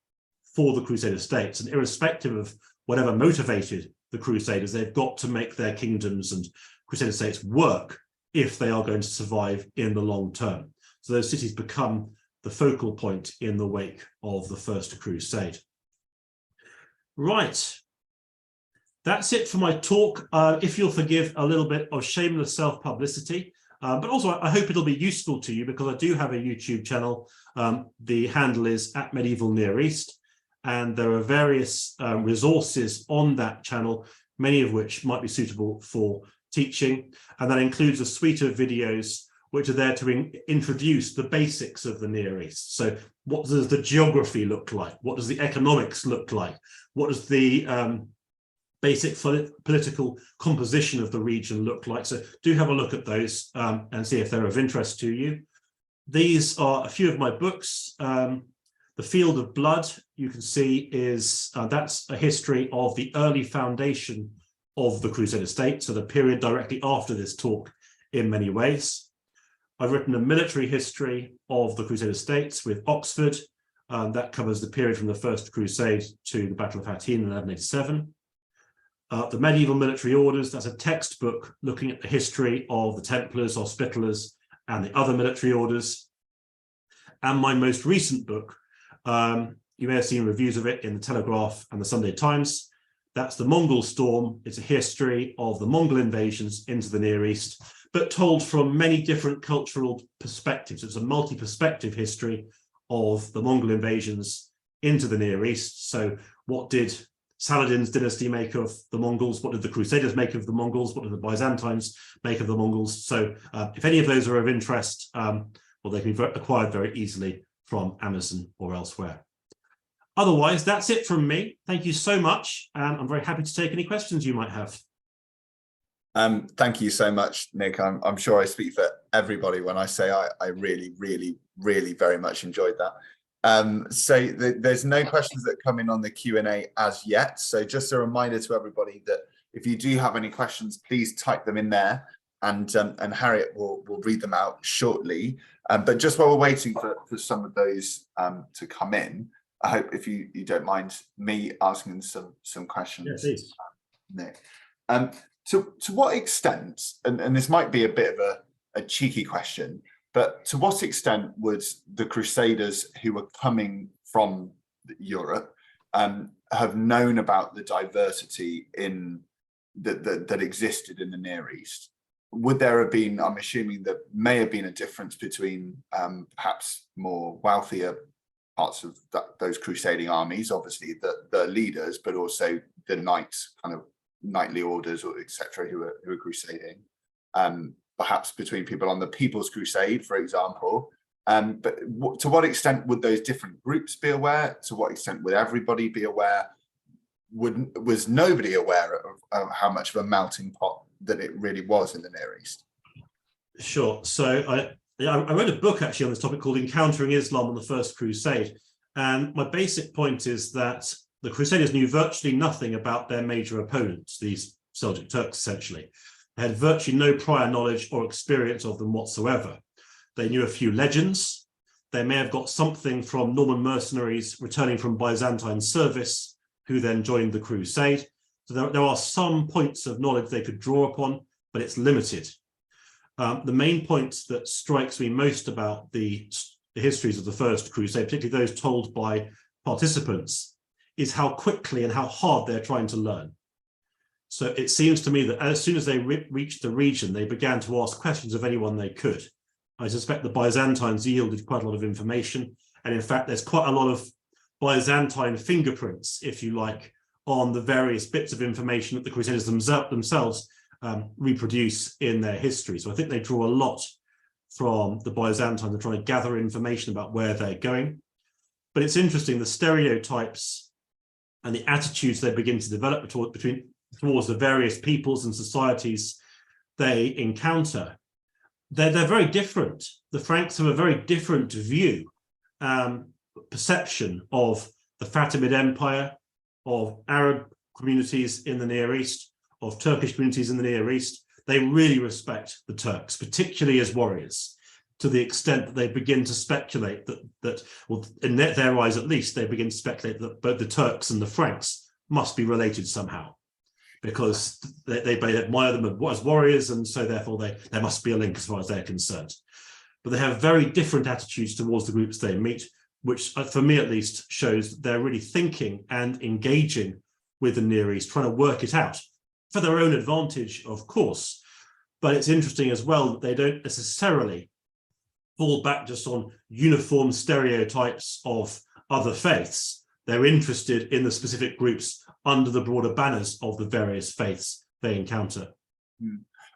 for the Crusader states. And irrespective of whatever motivated the Crusaders, they've got to make their kingdoms and Crusader states work if they are going to survive in the long term. So those cities become the focal point in the wake of the First Crusade. Right. That's it for my talk. If you'll forgive a little bit of shameless self-publicity, but also I hope it'll be useful to you, because I do have a YouTube channel. The handle is @MedievalNearEast, and there are various resources on that channel, many of which might be suitable for teaching. And that includes a suite of videos which are there to introduce the basics of the Near East. So what does the geography look like? What does the economics look like? What does the basic political composition of the region look like? So do have a look at those and see if they're of interest to you. These are a few of my books. The Field of Blood, you can see, is that's a history of the early foundation of the Crusader state, so the period directly after this talk in many ways. I've written a military history of the Crusader states with Oxford. That covers the period from the First Crusade to the Battle of Hattin in 1187. The Medieval Military Orders, that's a textbook looking at the history of the Templars, Hospitallers, and the other military orders. And my most recent book, you may have seen reviews of it in the Telegraph and the Sunday Times. That's the Mongol storm. It's a history of the Mongol invasions into the Near East, but told from many different cultural perspectives. It's a multi-perspective history of the Mongol invasions into the Near East. So what did Saladin's dynasty make of the Mongols? What did the Crusaders make of the Mongols? What did the Byzantines make of the Mongols? So if any of those are of interest, well, they can be acquired very easily from Amazon or elsewhere. Otherwise, that's it from me. Thank you so much. And I'm very happy to take any questions you might have. Thank you so much, Nick. I'm sure I speak for everybody when I say I really, really, really very much enjoyed that. So there's no questions that come in on the Q&A as yet. So just a reminder to everybody that if you do have any questions, please type them in there, and Harriet will read them out shortly. But just while we're waiting for some of those to come in, I hope if you don't mind me asking some questions, yeah, please. Nick. To what extent, and this might be a bit of a cheeky question, but to what extent would the Crusaders who were coming from Europe have known about the diversity in that existed in the Near East? Would there have been, I'm assuming there may have been a difference between perhaps more wealthier parts of those crusading armies, obviously the leaders, but also the knights, kind of knightly orders or etc. who are crusading, perhaps between people on the People's Crusade, for example. But to what extent would those different groups be aware? To what extent would everybody be aware? Was nobody aware of how much of a melting pot that it really was in the Near East? Sure. So I wrote a book actually on this topic called Encountering Islam on the First Crusade. And my basic point is that the Crusaders knew virtually nothing about their major opponents, these Seljuk Turks, essentially. They had virtually no prior knowledge or experience of them whatsoever. They knew a few legends. They may have got something from Norman mercenaries returning from Byzantine service, who then joined the Crusade. So there are some points of knowledge they could draw upon, but it's limited. The main point that strikes me most about the histories of the First Crusade, particularly those told by participants, is how quickly and how hard they're trying to learn. So it seems to me that as soon as they reached the region, they began to ask questions of anyone they could. I suspect the Byzantines yielded quite a lot of information. And in fact, there's quite a lot of Byzantine fingerprints, if you like, on the various bits of information that the Crusaders themselves reproduce in their history. So I think they draw a lot from the Byzantines. They're trying to gather information about where they're going. But it's interesting, the stereotypes and the attitudes they begin to develop towards the various peoples and societies they encounter, they're very different. The Franks have a very different view, perception of the Fatimid Empire, of Arab communities in the Near East, of Turkish communities in the Near East. They really respect the Turks, particularly as warriors, to the extent that they begin to speculate that well, in their eyes at least, they begin to speculate that both the Turks and the Franks must be related somehow, because they admire them as warriors, and so therefore there must be a link as far as they're concerned. But they have very different attitudes towards the groups they meet, which for me at least shows that they're really thinking and engaging with the Near East, trying to work it out for their own advantage, of course. But it's interesting as well that they don't necessarily fall back just on uniform stereotypes of other faiths. They're interested in the specific groups under the broader banners of the various faiths they encounter.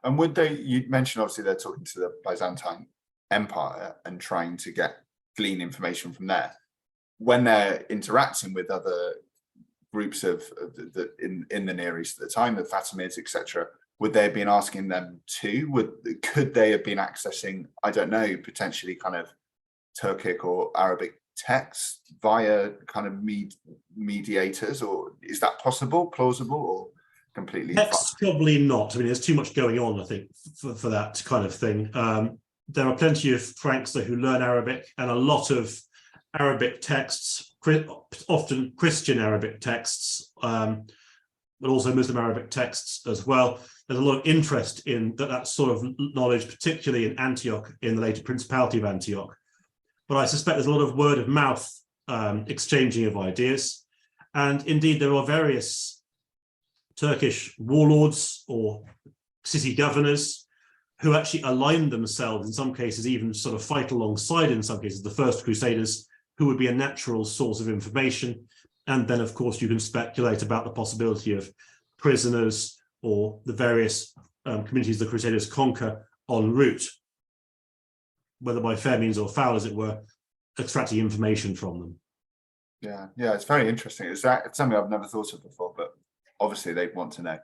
And would they, you mentioned obviously they're talking to the Byzantine Empire and trying to glean information from there. When they're interacting with other groups in the Near East at the time, the Fatimids, etc., would they have been asking them too? Could they have been accessing, I don't know, potentially kind of Turkic or Arabic texts via kind of mediators, or is that possible, plausible, or completely? Text, probably not. I mean, there's too much going on, I think, for that kind of thing. There are plenty of Franks who learn Arabic, and a lot of Arabic texts, often Christian Arabic texts, but also Muslim Arabic texts as well. There's a lot of interest in that sort of knowledge, particularly in Antioch, in the later Principality of Antioch. But I suspect there's a lot of word of mouth exchanging of ideas. And indeed, there are various Turkish warlords or city governors who actually aligned themselves, in some cases even sort of fight alongside, in some cases, the first Crusaders, who would be a natural source of information. And then, of course, you can speculate about the possibility of prisoners or the various communities the Crusaders conquer en route, whether by fair means or foul, as it were, extracting information from them. Yeah, it's very interesting. It's something I've never thought of before, but obviously they want to know.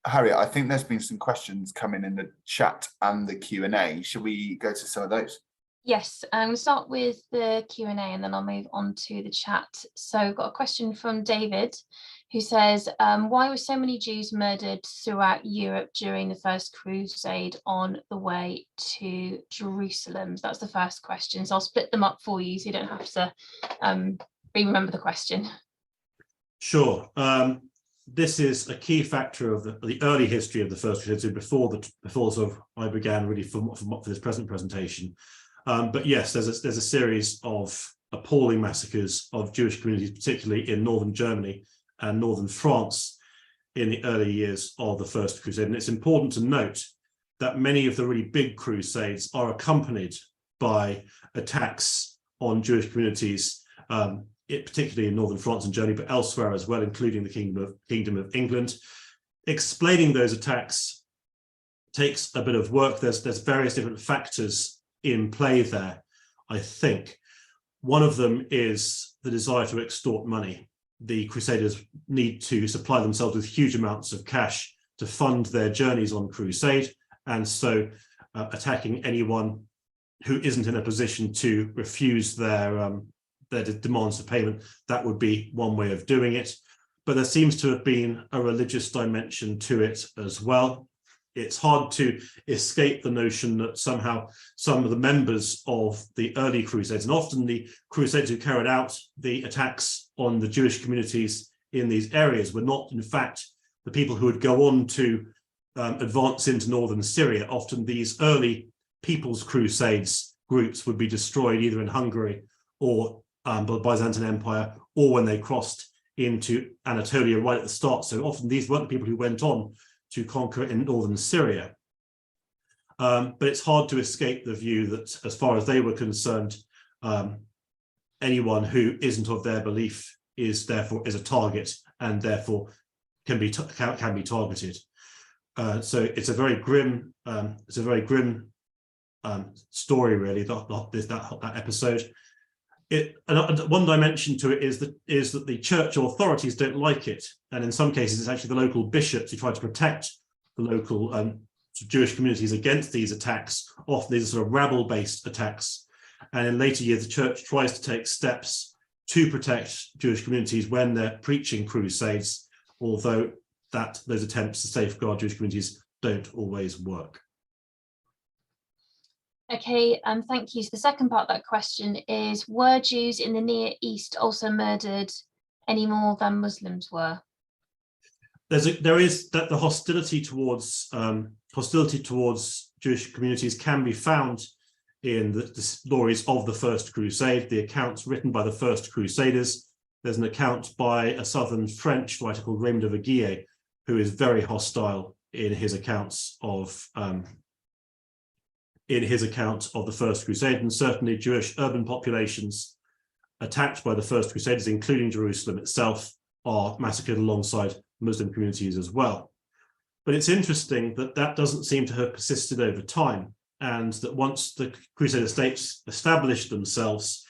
Harriet, I think there's been some questions coming in the chat and the Q&A. Should we go to some of those? Yes, we'll start with the Q&A and then I'll move on to the chat. So we've got a question from David, who says, why were so many Jews murdered throughout Europe during the First Crusade on the way to Jerusalem? So that's the first question. So I'll split them up for you so you don't have to remember the question. Sure. This is a key factor of the early history of the First Crusade, so before sort of I began really for this present presentation. But yes, there's a series of appalling massacres of Jewish communities, particularly in northern Germany and northern France in the early years of the First Crusade. And it's important to note that many of the really big crusades are accompanied by attacks on Jewish communities, particularly in northern France and Germany, but elsewhere as well, including the Kingdom of England. Explaining those attacks takes a bit of work. There's various different factors in play there, I think. One of them is the desire to extort money. The Crusaders need to supply themselves with huge amounts of cash to fund their journeys on crusade, and so attacking anyone who isn't in a position to refuse their demands for payment, that would be one way of doing it. But there seems to have been a religious dimension to it as well. It's hard to escape the notion that somehow some of the members of the early Crusades, and often the Crusaders who carried out the attacks on the Jewish communities in these areas, were not, in fact, the people who would go on to advance into northern Syria. Often these early People's Crusades groups would be destroyed either in Hungary or by the Byzantine Empire, or when they crossed into Anatolia right at the start. So often these weren't the people who went on to conquer in northern Syria. But it's hard to escape the view that, as far as they were concerned, anyone who isn't of their belief is a target and therefore can be targeted. So it's a very grim story, really. That episode. One dimension to it is that the church authorities don't like it, and in some cases it's actually the local bishops who try to protect the local Jewish communities against these attacks. Often these are sort of rabble-based attacks, and in later years the church tries to take steps to protect Jewish communities when they're preaching crusades, although those attempts to safeguard Jewish communities don't always work. Okay, thank you. So the second part of that question is, were Jews in the Near East also murdered any more than Muslims were? There is that the hostility towards Jewish communities can be found in the stories of the First Crusade, the accounts written by the First Crusaders. There's an account by a southern French writer called Raymond de Viguier, who is very hostile in his accounts of the First Crusade, and certainly Jewish urban populations attacked by the First Crusaders, including Jerusalem itself, are massacred alongside Muslim communities as well. But it's interesting that doesn't seem to have persisted over time, and that once the Crusader states established themselves,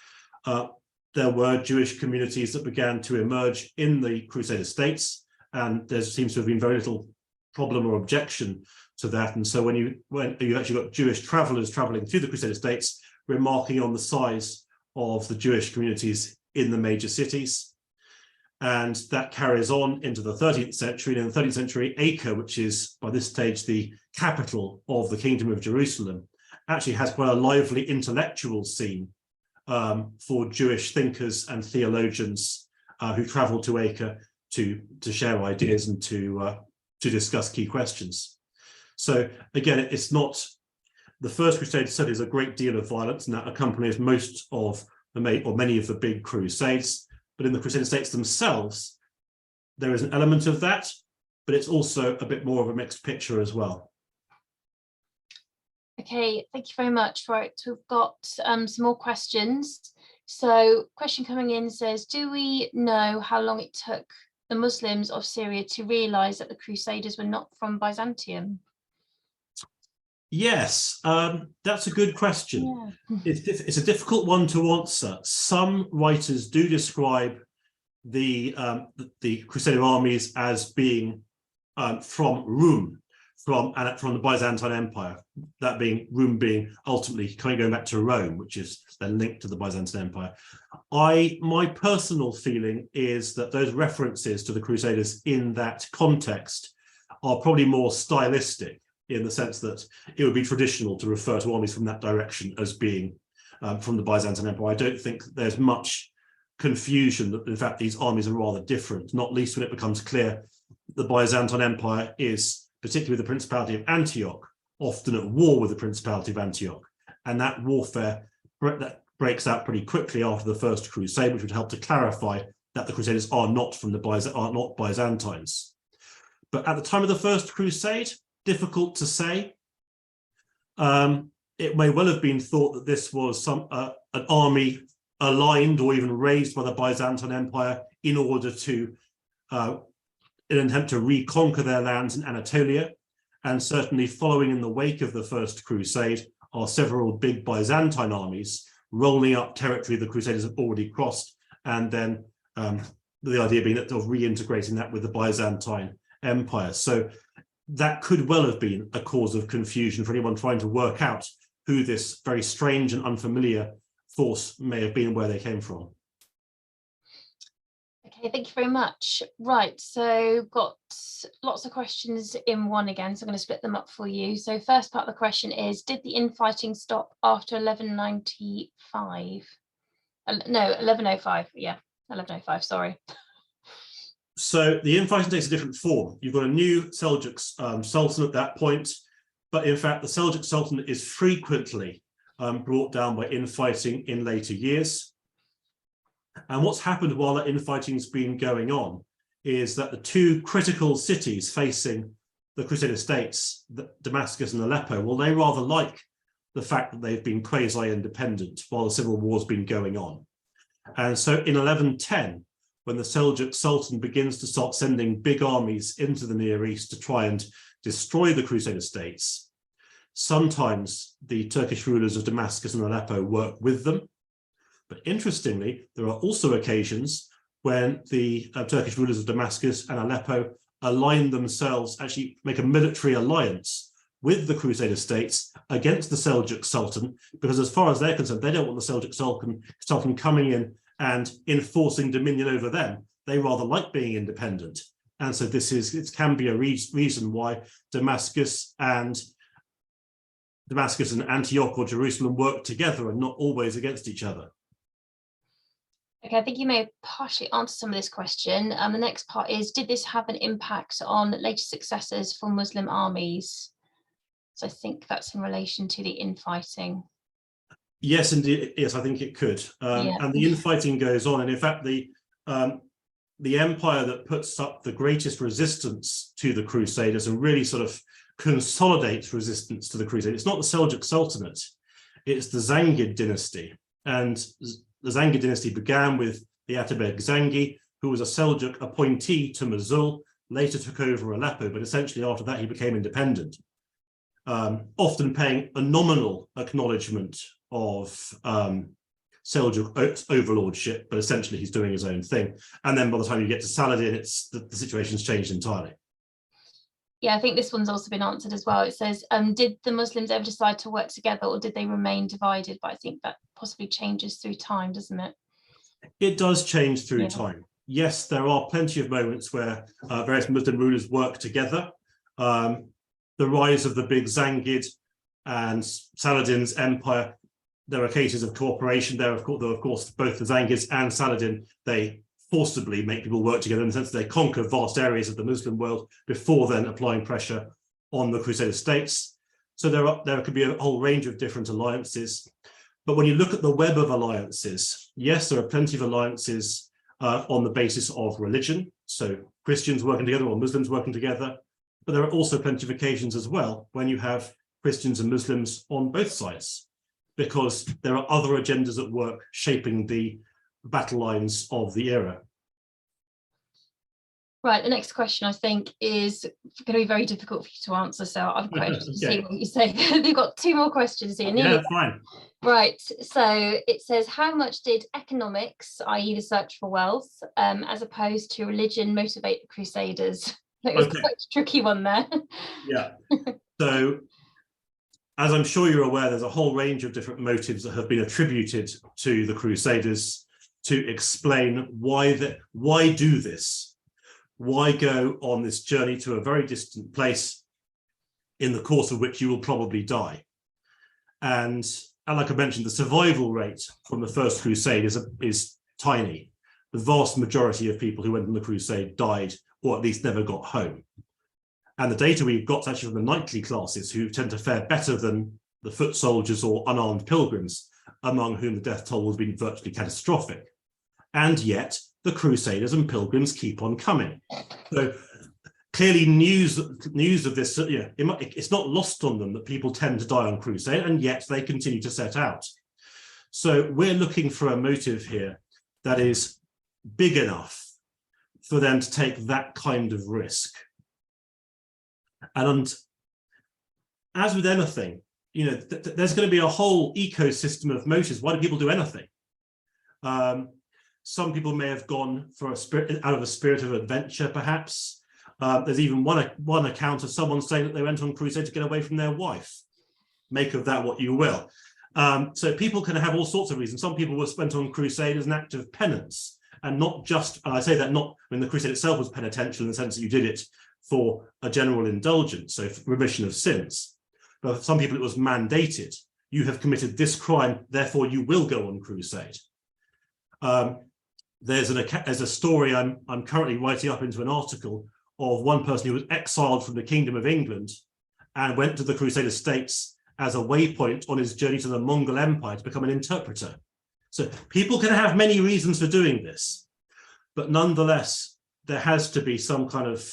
there were Jewish communities that began to emerge in the Crusader states, and there seems to have been very little problem or objection to that. And so when you actually got Jewish travelers traveling through the Crusader states, remarking on the size of the Jewish communities in the major cities. And that carries on into the 13th century. And in the 13th century, Acre, which is by this stage the capital of the Kingdom of Jerusalem, actually has quite a lively intellectual scene for Jewish thinkers and theologians who travel to Acre to share ideas and to discuss key questions. So again, it's not, the First Crusade certainly is a great deal of violence, and that accompanies most of many of the big crusades. But in the Crusader states themselves, there is an element of that, but it's also a bit more of a mixed picture as well. Okay, thank you very much. Right, we've got some more questions. So question coming in says, do we know how long it took the Muslims of Syria to realise that the Crusaders were not from Byzantium? Yes, that's a good question. Yeah. It's a difficult one to answer. Some writers do describe the Crusader armies as being from Rome, from the Byzantine Empire. That being Rome being ultimately going back to Rome, which is then linked to the Byzantine Empire. My personal feeling is that those references to the Crusaders in that context are probably more stylistic, in the sense that it would be traditional to refer to armies from that direction as being from the Byzantine Empire. I don't think there's much confusion that, in fact, these armies are rather different, not least when it becomes clear the Byzantine Empire is, particularly the Principality of Antioch, often at war with the Principality of Antioch. And that warfare that breaks out pretty quickly after the First Crusade, which would help to clarify that the Crusaders are not Byzantines. But at the time of the First Crusade, difficult to say. It may well have been thought that this was an army aligned or even raised by the Byzantine Empire in order to, in an attempt to reconquer their lands in Anatolia. And certainly following in the wake of the First Crusade are several big Byzantine armies rolling up territory the Crusaders have already crossed, and then the idea being that of reintegrating that with the Byzantine Empire. So that could well have been a cause of confusion for anyone trying to work out who this very strange and unfamiliar force may have been, where they came from. Okay, thank you very much. Right, so got lots of questions in one again, so I'm going to split them up for you. So first part of the question is, did the infighting stop after 1195? No, 1105, yeah, 1105, sorry. So the infighting takes a different form. You've got a new Seljuk sultan at that point, but in fact the Seljuk sultan is frequently brought down by infighting in later years. And what's happened while that infighting's been going on is that the two critical cities facing the Crusader states, Damascus and Aleppo, well, they rather like the fact that they've been quasi-independent while the civil war's been going on. And so in 1110, when the Seljuk Sultan begins to start sending big armies into the Near East to try and destroy the Crusader states, sometimes the Turkish rulers of Damascus and Aleppo work with them. But interestingly, there are also occasions when the Turkish rulers of Damascus and Aleppo align themselves, actually make a military alliance with the Crusader states against the Seljuk Sultan, because as far as they're concerned, they don't want the Seljuk Sultan coming in and enforcing dominion over them. They rather like being independent. And so it can be a reason why Damascus and Antioch or Jerusalem work together and not always against each other. Okay, I think you may have partially answered some of this question. The next part is, did this have an impact on later successors for Muslim armies? So I think that's in relation to the infighting. Yes, indeed. Yes, I think it could. And the infighting goes on. And in fact, the empire that puts up the greatest resistance to the Crusaders and really sort of consolidates resistance to the Crusaders, it's not the Seljuk Sultanate, it's the Zangid dynasty. And the Zangid dynasty began with the Atabeg Zangi, who was a Seljuk appointee to Mosul, later took over Aleppo, but essentially after that he became independent, often paying a nominal acknowledgement of Seljuk overlordship, but essentially he's doing his own thing. And then by the time you get to Saladin, the situation's changed entirely. Yeah, I think this one's also been answered as well. It says, did the Muslims ever decide to work together, or did they remain divided? But I think that possibly changes through time, doesn't it? It does change through time. Yes, there are plenty of moments where various Muslim rulers work together. The rise of the big Zangid and Saladin's empire, there are cases of cooperation there. Of course, both the Zangids and Saladin, they forcibly make people work together in the sense that they conquer vast areas of the Muslim world before then applying pressure on the Crusader states. So there could be a whole range of different alliances. But when you look at the web of alliances, yes, there are plenty of alliances on the basis of religion. So Christians working together or Muslims working together. But there are also plenty of occasions as well when you have Christians and Muslims on both sides, because there are other agendas at work shaping the battle lines of the era. Right, the next question I think is going to be very difficult for you to answer, so I'm quite interested to see what you say. They've got 2 more questions here. Yeah, fine. Right, so it says, how much did economics, i.e. the search for wealth, as opposed to religion, motivate the Crusaders? It was quite a tricky one there. Yeah, so as I'm sure you're aware, there's a whole range of different motives that have been attributed to the Crusaders to explain why do this? Why go on this journey to a very distant place in the course of which you will probably die? And like I mentioned, the survival rate from the First Crusade is tiny. The vast majority of people who went on the Crusade died, or at least never got home. And the data we've got is actually from the knightly classes, who tend to fare better than the foot soldiers or unarmed pilgrims, among whom the death toll has been virtually catastrophic. And yet the Crusaders and pilgrims keep on coming. So clearly news of this, it's not lost on them that people tend to die on crusade, and yet they continue to set out. So we're looking for a motive here that is big enough for them to take that kind of risk. And as with anything, there's going to be a whole ecosystem of motives. Why do people do anything? Some people may have gone for out of a spirit of adventure, perhaps. There's even one account of someone saying that they went on crusade to get away from their wife. Make of that what you will. So people can have all sorts of reasons. Some people went on crusade as an act of penance, and not just, and I say that not when the crusade itself was penitential in the sense that you did it for a general indulgence, so for remission of sins. But for some people it was mandated. You have committed this crime, therefore you will go on crusade. There's a story I'm currently writing up into an article of one person who was exiled from the Kingdom of England and went to the Crusader states as a waypoint on his journey to the Mongol Empire to become an interpreter. So people can have many reasons for doing this, but nonetheless, there has to be some kind of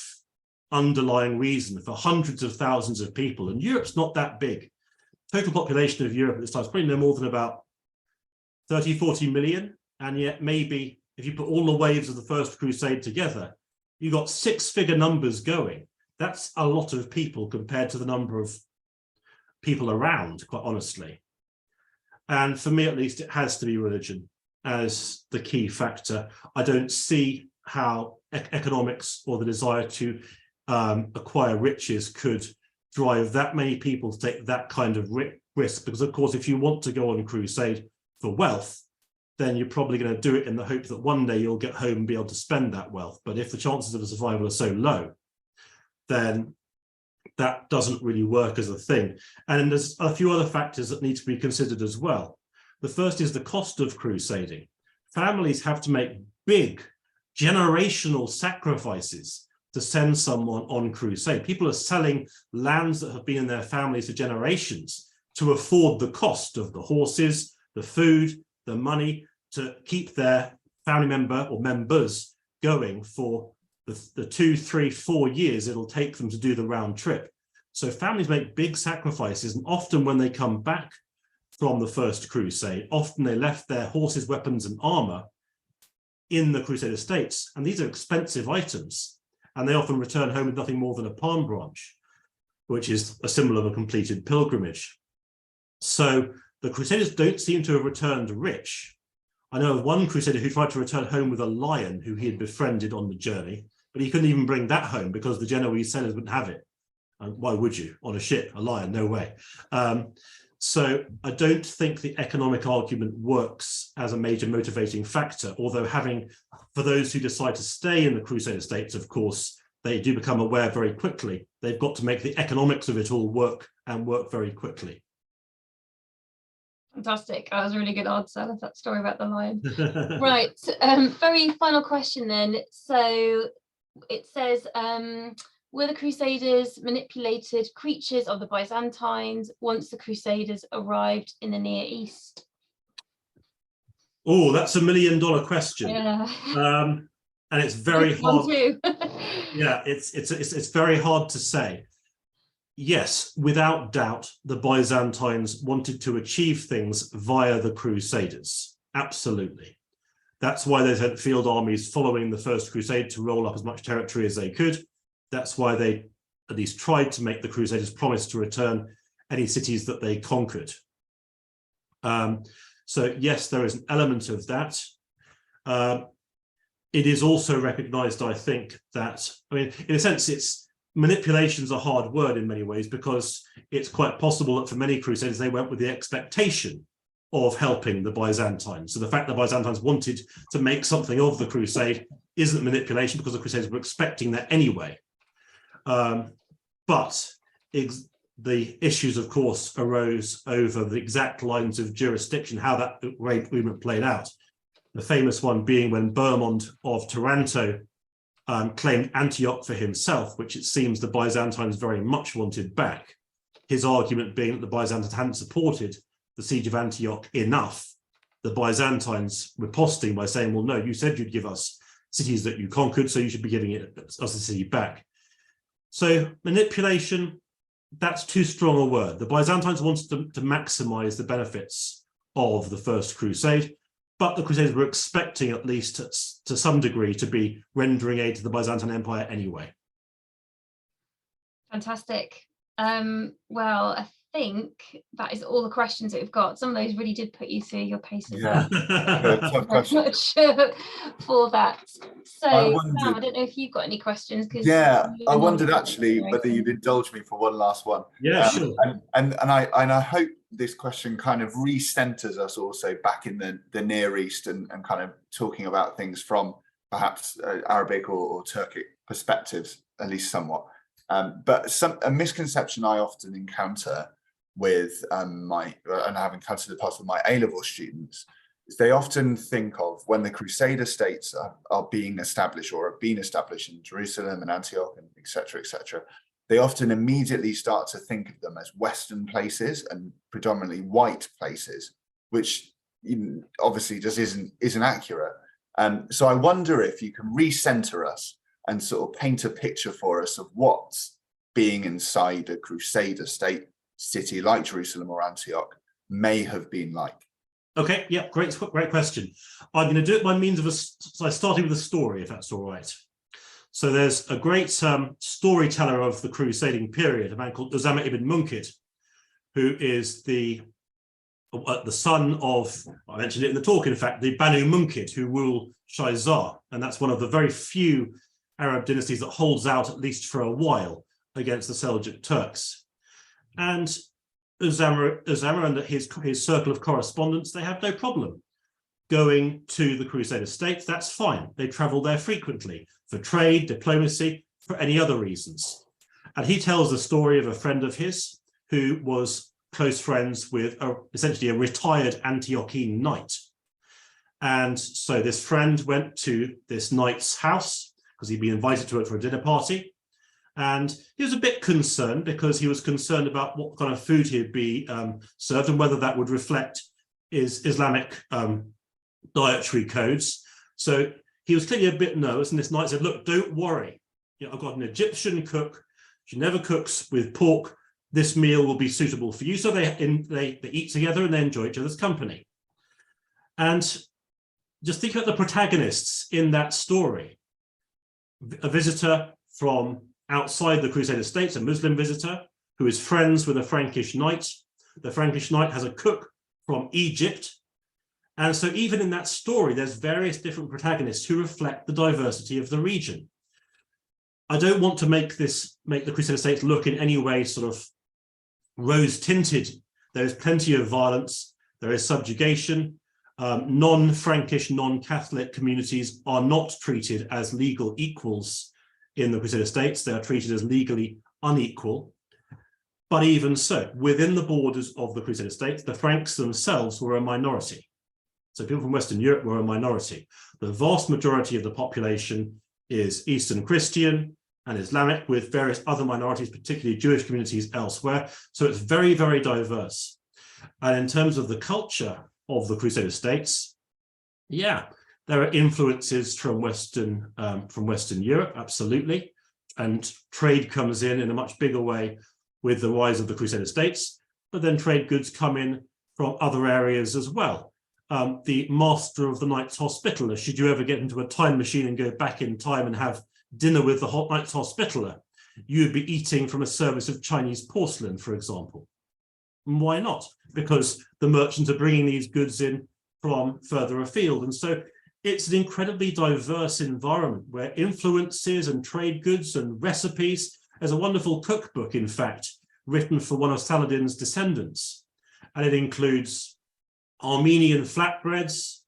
underlying reason for hundreds of thousands of people. And Europe's not that big. Total population of Europe at this time is probably no more than about 30, 40 million. And yet maybe if you put all the waves of the First Crusade together, you got 6-figure numbers going. That's a lot of people compared to the number of people around, quite honestly. And for me, at least, it has to be religion as the key factor. I don't see how economics or the desire to acquire riches could drive that many people to take that kind of risk. Because, of course, if you want to go on crusade for wealth, then you're probably going to do it in the hope that one day you'll get home and be able to spend that wealth. But if the chances of a survival are so low, then that doesn't really work as a thing. And there's a few other factors that need to be considered as well. The first is the cost of crusading. Families have to make big generational sacrifices to send someone on crusade. People are selling lands that have been in their families for generations to afford the cost of the horses, the food, the money to keep their family member or members going for the 2, 3, 4 years it'll take them to do the round trip. So families make big sacrifices, and often when they come back from the First Crusade, often they left their horses, weapons, and armor in the Crusader states, and these are expensive items, and they often return home with nothing more than a palm branch, which is a symbol of a completed pilgrimage. So the Crusaders don't seem to have returned rich. I know of one Crusader who tried to return home with a lion who he had befriended on the journey, but he couldn't even bring that home because the Genoese sailors wouldn't have it. And why would you? On a ship, a lion, no way. So I don't think the economic argument works as a major motivating factor, although for those who decide to stay in the Crusader states, of course, they do become aware very quickly. They've got to make the economics of it all work and work very quickly. Fantastic. That was a really good answer. I love that story about the lion. Right. Very final question then. So it says, were the Crusaders manipulated creatures of the Byzantines once the Crusaders arrived in the Near East? Oh, that's $1 million question. Yeah. And it's very hard. Too. Yeah, it's very hard to say. Yes, without doubt, the Byzantines wanted to achieve things via the Crusaders. Absolutely. That's why they sent field armies following the First Crusade to roll up as much territory as they could. That's why they at least tried to make the Crusaders promise to return any cities that they conquered. So yes, there is an element of that. It is also recognized, I think, that, I mean, in a sense, manipulation is a hard word in many ways, because it's quite possible that for many Crusaders, they went with the expectation of helping the Byzantines. So the fact that the Byzantines wanted to make something of the Crusade isn't manipulation, because the Crusaders were expecting that anyway. But the issues, of course, arose over the exact lines of jurisdiction, how that movement played out. The famous one being when Bohemond of Taranto claimed Antioch for himself, which it seems the Byzantines very much wanted back. His argument being that the Byzantines hadn't supported the siege of Antioch enough. The Byzantines riposting by saying, well, no, you said you'd give us cities that you conquered, so you should be giving us the city back. So manipulation, that's too strong a word. The Byzantines wanted to maximize the benefits of the First Crusade, but the Crusaders were expecting, at least to some degree, to be rendering aid to the Byzantine Empire anyway. Fantastic. Well, I think that is all the questions that we've got. Some of those really did put you through your paces. Yeah. Tough question. For that. So, Sam, I don't know if you've got any questions. Yeah, I wondered actually whether you'd indulge me for one last one. Yeah, sure. And I hope this question kind of re-centers us also back in the Near East and kind of talking about things from perhaps Arabic or Turkic perspectives, at least somewhat. But a misconception I often encounter with and I've encountered in the past with my A-level students, is they often think of when the Crusader states are being established or have been established in Jerusalem and Antioch and et cetera, they often immediately start to think of them as Western places and predominantly white places, which obviously just isn't accurate. So I wonder if you can recenter us and sort of paint a picture for us of what's being inside a Crusader state city like Jerusalem or Antioch may have been like. Okay, yeah, great question. I'm going to do it by means of starting with a story, if that's all right. So there's a great storyteller of the crusading period, a man called Usama ibn Munkid, who is the son of, I mentioned it in the talk, in fact, the Banu Munkid, who rule Shaizar, and that's one of the very few Arab dynasties that holds out, at least for a while, against the Seljuk Turks. And Usama and his circle of correspondents, they have no problem going to the Crusader states. That's fine. They travel there frequently for trade, diplomacy, for any other reasons. And he tells the story of a friend of his who was close friends with essentially a retired Antiochene knight. And so this friend went to this knight's house because he'd been invited to it for a dinner party. And he was a bit concerned because he was concerned about what kind of food he'd be served and whether that would reflect his Islamic dietary codes. So he was clearly a bit nervous, and this knight said, look, don't worry. I've got an Egyptian cook. She never cooks with pork. This meal will be suitable for you. So they eat together and they enjoy each other's company. And just think about the protagonists in that story. A visitor from outside the Crusader states, a Muslim visitor who is friends with a Frankish knight. The Frankish knight has a cook from Egypt. And so even in that story, there's various different protagonists who reflect the diversity of the region. I don't want to make the Crusader states look in any way sort of rose-tinted. There is plenty of violence. There is subjugation. Non-Frankish, non-Catholic communities are not treated as legal equals in the Crusader states. They are treated as legally unequal. But even so, within the borders of the Crusader states, the Franks themselves were a minority. So people from Western Europe were a minority. The vast majority of the population is Eastern Christian and Islamic, with various other minorities, particularly Jewish communities elsewhere. So it's very, very diverse. And in terms of the culture of the Crusader states, yeah, There are influences from Western Europe, absolutely, and trade comes in a much bigger way with the rise of the Crusader states. But then trade goods come in from other areas as well. The master of the Knights Hospitaller, should you ever get into a time machine and go back in time and have dinner with the Knights Hospitaller, you'd be eating from a service of Chinese porcelain, for example. And why not? Because the merchants are bringing these goods in from further afield. And so it's an incredibly diverse environment where influences and trade goods and recipes. There's a wonderful cookbook, in fact, written for one of Saladin's descendants. And it includes Armenian flatbreads,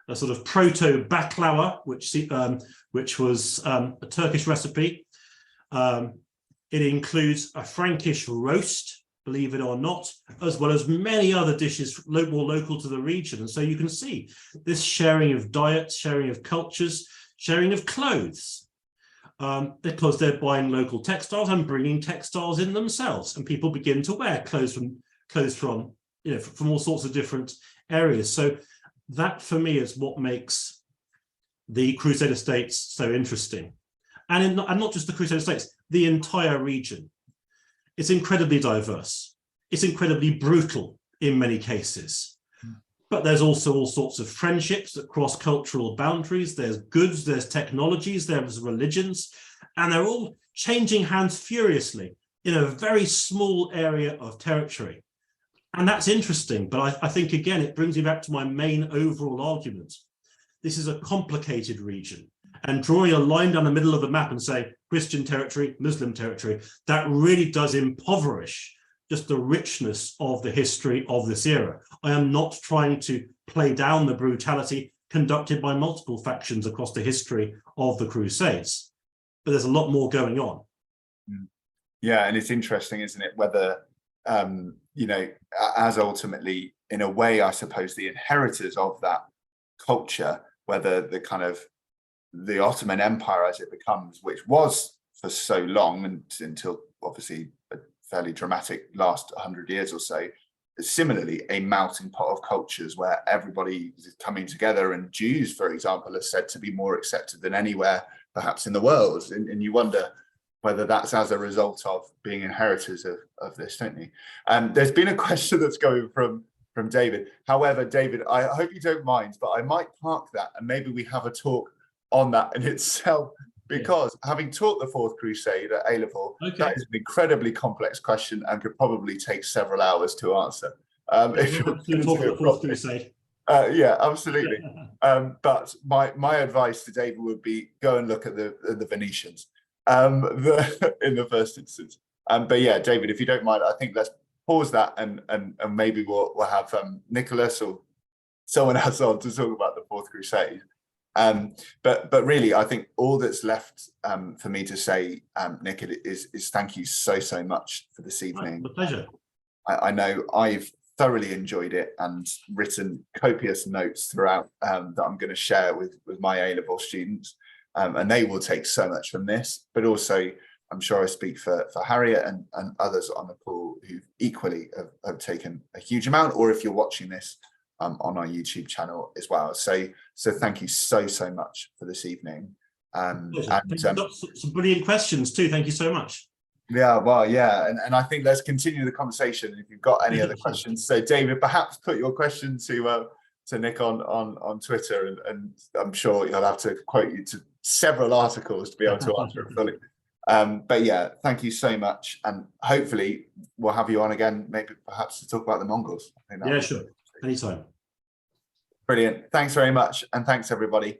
a sort of proto-baklava, which was a Turkish recipe. It includes a Frankish roast, believe it or not, as well as many other dishes more local to the region. And so you can see this sharing of diets, sharing of cultures, sharing of clothes, because they're buying local textiles and bringing textiles in themselves, and people begin to wear clothes from all sorts of different areas. So that, for me, is what makes the Crusader states so interesting, and not just the Crusader states, the entire region. It's incredibly diverse. It's incredibly brutal in many cases. But there's also all sorts of friendships that cross cultural boundaries. There's goods, there's technologies, there's religions, and they're all changing hands furiously in a very small area of territory. And that's interesting. But I think, again, it brings me back to my main overall argument. This is a complicated region. And drawing a line down the middle of the map and say Christian territory, Muslim territory, that really does impoverish just the richness of the history of this era. I am not trying to play down the brutality conducted by multiple factions across the history of the Crusades, but there's a lot more going on. Yeah, and it's interesting, isn't it, whether, as ultimately, in a way, I suppose, the inheritors of that culture, whether the Ottoman Empire as it becomes, which was for so long and until obviously a fairly dramatic last 100 years or so, is similarly a melting pot of cultures where everybody is coming together, and Jews, for example, are said to be more accepted than anywhere perhaps in the world, and you wonder whether that's as a result of being inheritors of this, don't you? There's been a question that's going from David. However, David, I hope you don't mind, but I might park that and maybe we have a talk on that in itself, because having taught the Fourth Crusade at A level, that is an incredibly complex question and could probably take several hours to answer. If you're talk about the Fourth Crusade. Yeah, absolutely. But my advice to David would be go and look at the Venetians in the first instance. But yeah, David, if you don't mind, I think let's pause that and maybe we'll have Nicholas or someone else on to talk about the Fourth Crusade. But really, I think all that's left for me to say, Nick, is thank you so much for this evening. My pleasure. I know I've thoroughly enjoyed it and written copious notes throughout that I'm going to share with my A-level students, and they will take so much from this. But also, I'm sure I speak for Harriet and others on the call who equally have taken a huge amount, or if you're watching this on our YouTube channel as well. So thank you so much for this evening. And some brilliant questions too. Thank you so much. Yeah, well, yeah, and I think let's continue the conversation if you've got any other questions. So David, perhaps put your question to Nick on Twitter, and I'm sure he'll have to quote you to several articles to be able to answer it fully. But yeah, thank you so much, and hopefully we'll have you on again, maybe perhaps to talk about the Mongols. Yeah, sure. Anytime. Brilliant. Thanks very much. And thanks, everybody.